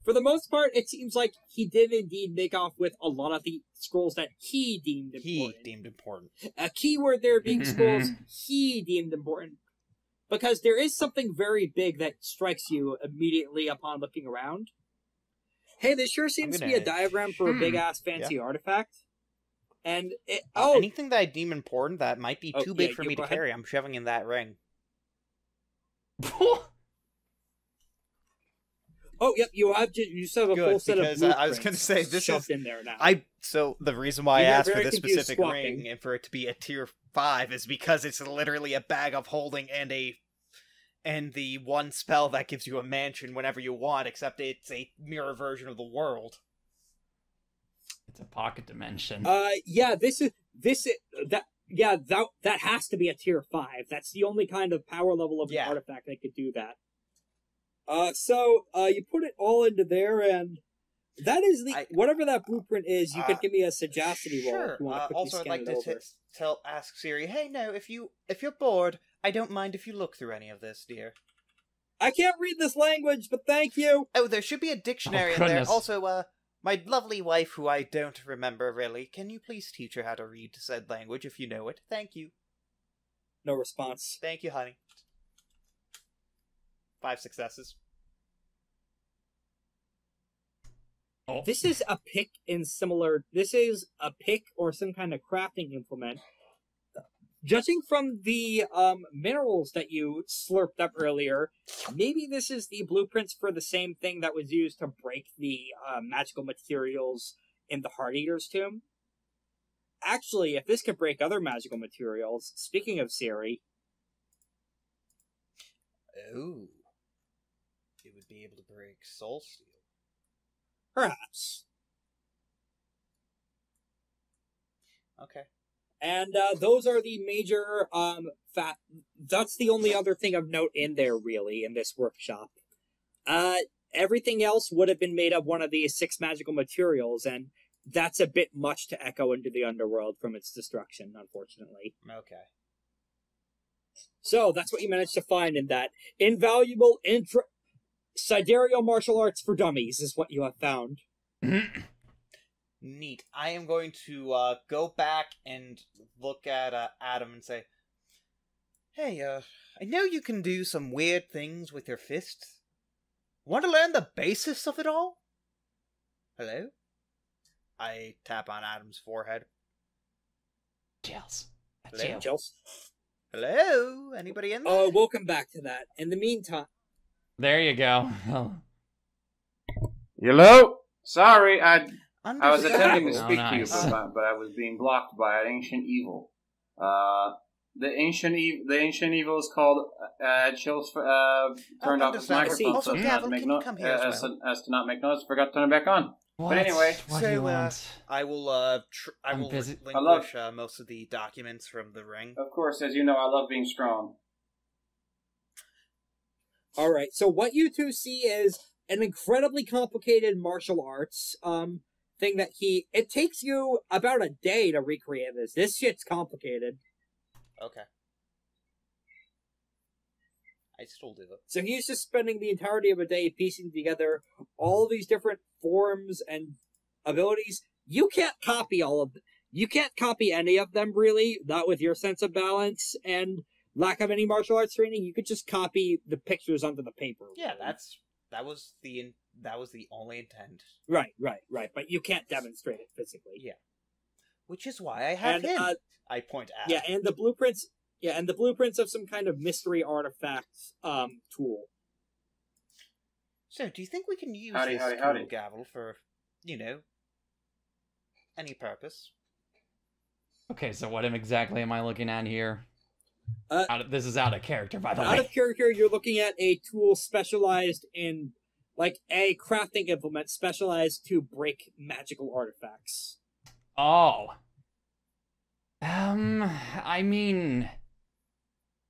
For the most part, it seems like he did indeed make off with a lot of the scrolls that he deemed important. A keyword there being scrolls he deemed important. Because there is something very big that strikes you immediately upon looking around. Hey, this sure seems to be a diagram for a big-ass fancy artifact. And it... anything that I deem important that might be too big for me to carry, I'm shoving in that ring. Oh, yep, you just have a full set of blueprints I was going to say, this shoved is... in there now. So, the reason why I You got asked for very this confused specific squawking. ring and for it to be a tier 5 is because it's literally a bag of holding and the one spell that gives you a mansion whenever you want, except it's a mirror version of the world. It's a pocket dimension. Yeah, that has to be a tier 5. That's the only kind of power level of an artifact that could do that. So you put it all into there, and that is whatever that blueprint is. You could give me a sagacity roll if you want to quickly Also, I'd scan like it to over. ask Siri, hey, no, if you're bored, I don't mind if you look through any of this, dear. I can't read this language, but thank you. Oh, there should be a dictionary in there. Also, my lovely wife, who I don't remember really, can you please teach her how to read said language if you know it? Thank you. No response. Thank you, honey. 5 successes. Oh. This is a pick This is a pick or some kind of crafting implement. Judging from the minerals that you slurped up earlier, maybe this is the blueprints for the same thing that was used to break the magical materials in the Heart Eater's tomb. Actually, if this could break other magical materials, speaking of Siri... Oh. It would be able to break soul steel. Perhaps. Okay. And those are the major that's the only other thing of note in there, really, in this workshop. Everything else would have been made of one of these 6 magical materials, and that's a bit much to echo into the underworld from its destruction, unfortunately. Okay. So, that's what you managed to find in that invaluable Sidereal martial arts for dummies is what you have found. Neat. I am going to go back and look at Adam and say, hey, I know you can do some weird things with your fists. Want to learn the basis of it all? Hello? I tap on Adam's forehead. Jails. Hello? Angels. Hello? Anybody in there? We'll come back to that. In the meantime... There you go. Hello? Sorry, I was Understood. attempting to Oh, speak nice. to you, but I was being blocked by an ancient evil. The ancient evil is called Chills turned off his microphone Also, so as Gavel, not can you come here as as to not make noise. Forgot to turn it back on. But anyway, what do you So, want? I will I'm busy. relinquish most of the documents from the ring. of course, as you know, I love being strong. Alright, so what you two see is an incredibly complicated martial arts thing that it takes you about a day to recreate this. This shit's complicated. Okay. I still do it. So he's just spending the entirety of a day piecing together all these different forms and abilities. You can't copy all of them. You can't copy any of them, really, not with your sense of balance and lack of any martial arts training. You could just copy the pictures onto the paper. Yeah, that was the only intent. Right. But you can't demonstrate it physically. Yeah. Which is why I have him. I point out. Yeah, and the blueprints. Yeah, and the blueprints of some kind of mystery artifact tool. So, do you think we can use this tool, Gavel, for, any purpose? Okay, so what exactly am I looking at here? This is out of character, by the way. Out of character, you're looking at a tool specialized in, like, a crafting implement specialized to break magical artifacts. Oh. I mean,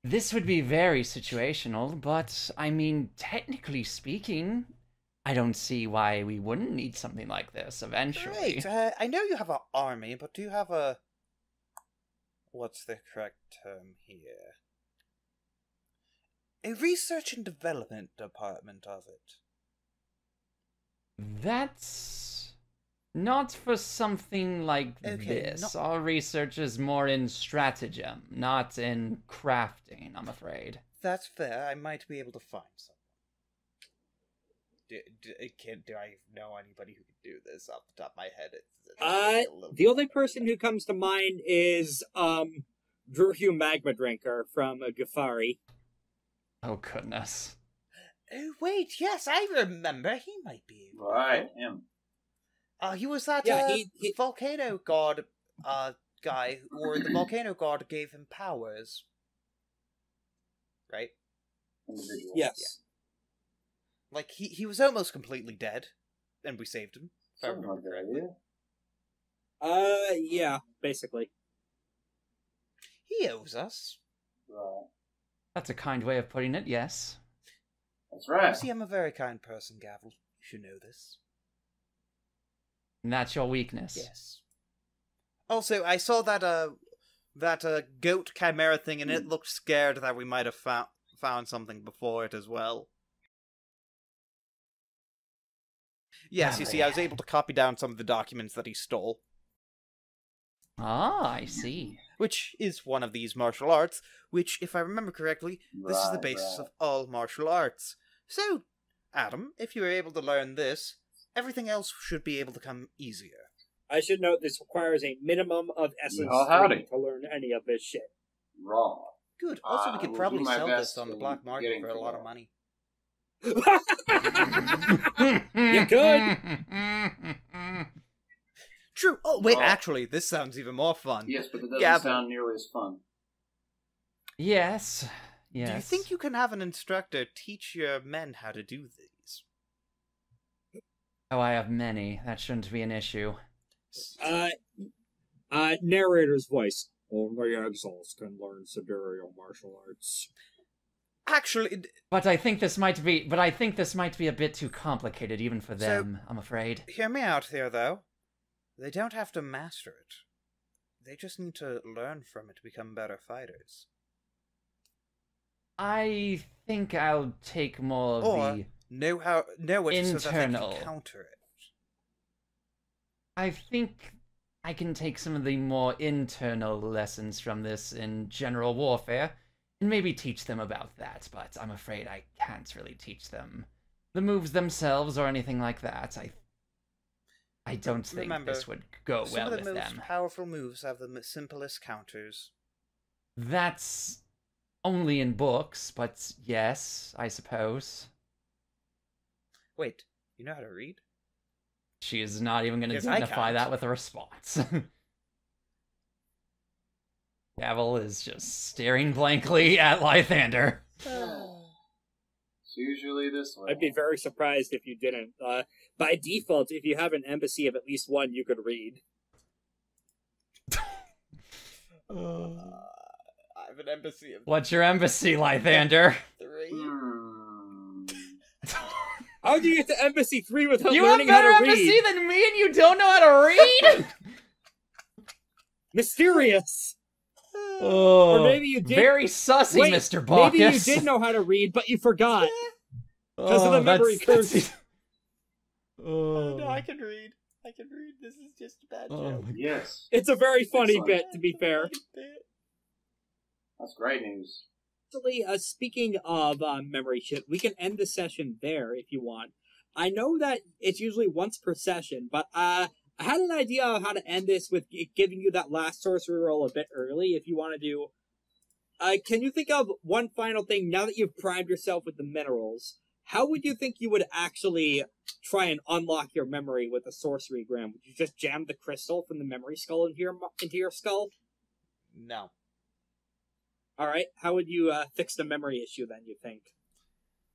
this would be very situational, but, I mean, technically speaking, I don't see why we wouldn't need something like this eventually. Right, I know you have an army, but do you have a... What's the correct term here? A research and development department of it. That's not for something like this. Our research is more in stratagem, not in crafting, I'm afraid. That's fair. I might be able to find someone. Do I know anybody who can do this off the top of my head? The only person who comes to mind is Drew Magma Drinker from Gafari. Oh goodness. Oh wait, yes, I remember. He might be able. Right, him. He was that he volcano god guy, or the volcano god gave him powers. Right? Individual. Yes. Yeah. Like, he was almost completely dead, and we saved him. If I remember correctly. Yeah, basically. He owes us. Right. That's a kind way of putting it, yes. That's right. See, I'm a very kind person, Gavel. You should know this. And that's your weakness. Yes. Also, I saw that goat chimera thing, and it looked scared that we might have found something before it as well. Yes, you see, I was able to copy down some of the documents that he stole. Ah, I see. Which is one of these martial arts, which, if I remember correctly, this is the basis of all martial arts. So, Adam, if you are able to learn this, everything else should be able to come easier. I should note this requires a minimum of Essence 3 to learn any of this shit. Raw. Good. Also, we could probably sell this on the black market for a lot of money. You could. True. Oh, wait, actually, this sounds even more fun. Yes, but it doesn't sound nearly as fun. Yes. Yes. Do you think you can have an instructor teach your men how to do these? Oh, I have many. That shouldn't be an issue. Narrator's voice. Only exiles can learn Sidereal martial arts. Actually, but I think this might be a bit too complicated even for them, I'm afraid. Hear me out here, though. They don't have to master it. They just need to learn from it to become better fighters. I think I'll take more of the know it internal. So that they can counter it. I think I can take some of the more internal lessons from this in general warfare, and maybe teach them about that, but I'm afraid I can't really teach them the moves themselves or anything like that. I don't think this would go well with them. Some of the most powerful moves have the simplest counters. That's only in books, but yes, I suppose. Wait, you know how to read? She is not even going to dignify that with a response. Gavel is just staring blankly at Lythander. It's usually this way. I'd be very surprised if you didn't. By default, if you have an embassy of at least one, you could read. I have an embassy of... What's your embassy, Lythander? 3. How do you get to embassy 3 without you learning how to read? You have better embassy than me and you don't know how to read? Mysterious. Oh, or maybe you did. Very sussy, Wait, Mr. Baucus. Maybe you did know how to read, but you forgot. Because of the memory curse. Oh, no, I can read. This is just a bad joke. Yes. It's a very funny bit, to be fair. That's great news. Actually, speaking of memory shit, we can end the session there if you want. I know that it's usually once per session, but I I had an idea of how to end this with giving you that last sorcery roll a bit early, if you want to do... can you think of one final thing, now that you've primed yourself with the minerals? How would you think you would actually try and unlock your memory with the sorcery gram? Would you just jam the crystal from the memory skull into your skull? No. Alright, how would you fix the memory issue then, you think?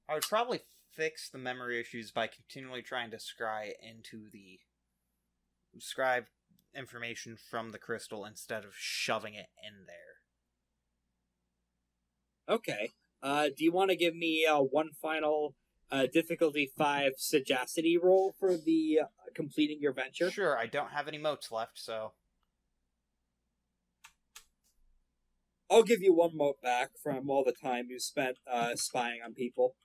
I would probably fix the memory issues by continually trying to scry information from the crystal instead of shoving it in there. Okay. Do you want to give me one final difficulty 5 sagacity roll for the completing your venture? Sure, I don't have any motes left, so... I'll give you one mote back from all the time you spent spying on people.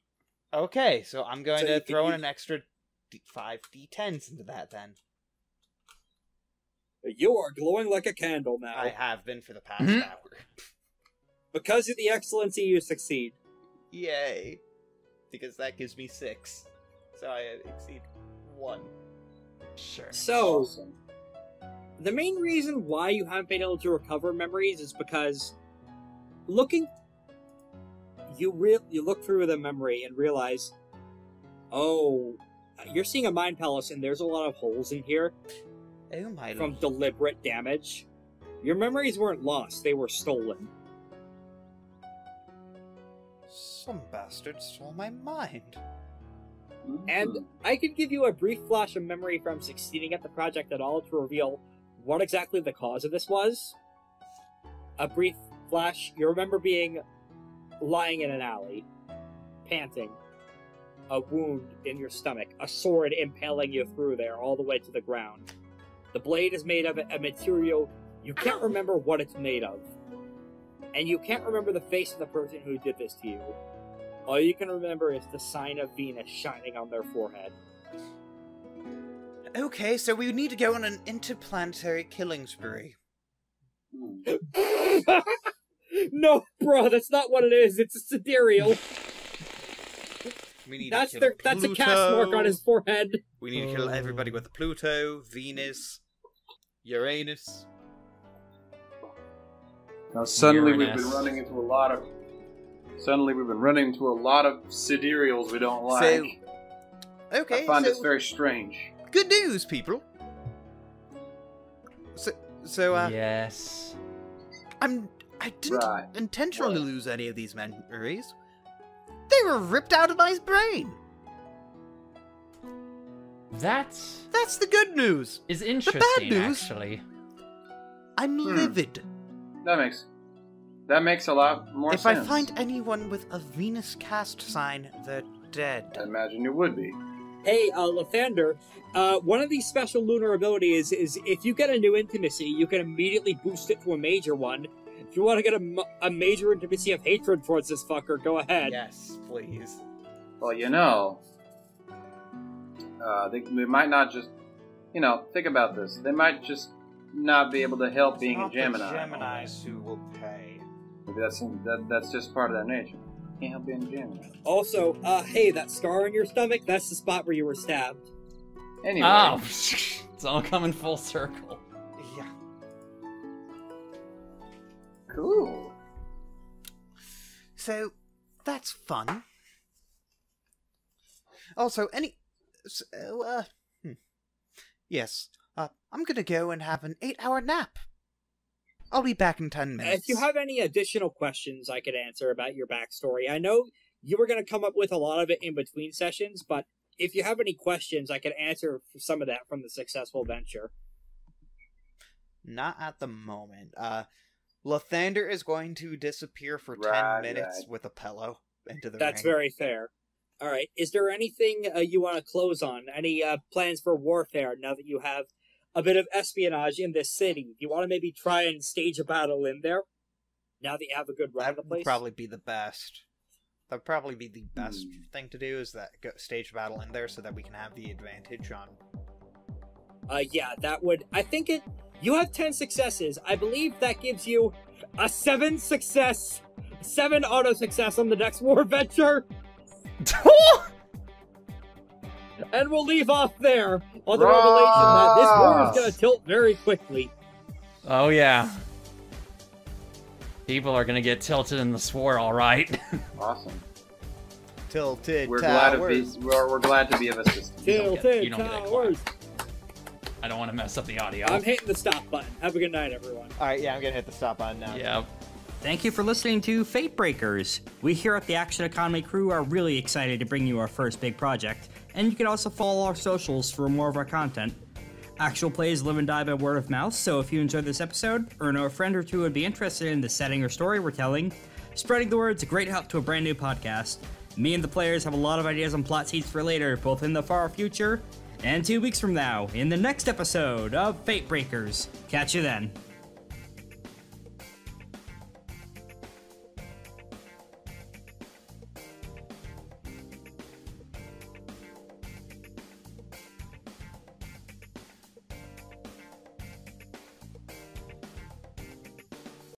Okay, so I'm going to throw in use... an extra 5 d10s into that, then. You are glowing like a candle now. I have been for the past hour. Because of the excellency, you succeed. Yay. Because that gives me 6. So I exceed 1. Sure. So, Awesome. the main reason why you haven't been able to recover memories is because you look through the memory and realize, oh, you're seeing a mind palace and there's a lot of holes in here Oh my from lord. deliberate damage. Your memories weren't lost, they were stolen. Some bastard stole my mind. And I could give you a brief flash of memory from succeeding at the project at all to reveal what exactly the cause of this was. A brief flash, you remember being lying in an alley, panting, a wound in your stomach, a sword impaling you through there all the way to the ground. The blade is made of a material you can't remember what it's made of. And you can't remember the face of the person who did this to you. All you can remember is the sign of Venus shining on their forehead. Okay, so we need to go on an interplanetary killing spree. No, bro, that's not what it is. It's a sidereal. We need That's to kill that's a Pluto. cast mark on his forehead. We need to kill everybody with Pluto, Venus, Uranus. Now suddenly we've Uranus. been running into a lot of sidereals we don't like. Okay, I find so this very strange. good news, people. So, Yes. I didn't Right. intentionally lose any of these memories. They were ripped out of my brain. That's That's the good news. is interesting, news- actually. I'm livid. That makes a lot more If sense. I find anyone with a Venus cast sign, they're dead. I imagine you would be. Hey, Lythander, one of these special lunar abilities is if you get a new intimacy, you can immediately boost it to a major one. If you want to get a major intimacy of hatred towards this fucker, go ahead. Yes, please. Well, they might not just, think about this. They might just not be able to help being a Gemini. The Geminis who will pay. Maybe that's just part of their nature. Can't help being a Gemini. Also, hey, that scar on your stomach, that's the spot where you were stabbed. Anyway, Oh, it's all coming full circle. Yeah. cool. So, that's fun. Also, Yes, I'm gonna go and have an 8-hour nap. I'll be back in 10 minutes. If you have any additional questions I could answer about your backstory, I know you were going to come up with a lot of it in between sessions, but if you have any questions, I could answer some of that from the successful venture. Not at the moment. Lythander is going to disappear for 10 Right, minutes right. with a pillow into the That's ring. very fair. All right. Is there anything you want to close on? Any plans for warfare now that you have a bit of espionage in this city? Do you want to maybe try and stage a battle in there now that you have a good run of the That place? would probably be the best. That would probably be the best thing to do, is that stage battle in there so that we can have the advantage on. Yeah, that would... I think you have 10 successes. I believe that gives you a 7 auto success on the next war venture. And we'll leave off there on the revelation that this war is going to tilt very quickly. Oh, yeah. People are going to get tilted in this war, all right. Awesome. Tilted We're towers. glad to be of assistance. Tilted you don't get that towers. I don't want to mess up the audio. I'm hitting the stop button. Have a good night, everyone. All right, yeah, I'm gonna hit the stop button now. Yeah. Thank you for listening to FateBreakers. We here at the Action Economy crew are really excited to bring you our first big project, and you can also follow our socials for more of our content. Actual plays live and die by word of mouth, so if you enjoyed this episode, or know a friend or two would be interested in the setting or story we're telling, spreading the word is a great help to a brand new podcast. Me and the players have a lot of ideas on plot seeds for later, both in the far future and 2 weeks from now, in the next episode of FateBreakers. Catch you then.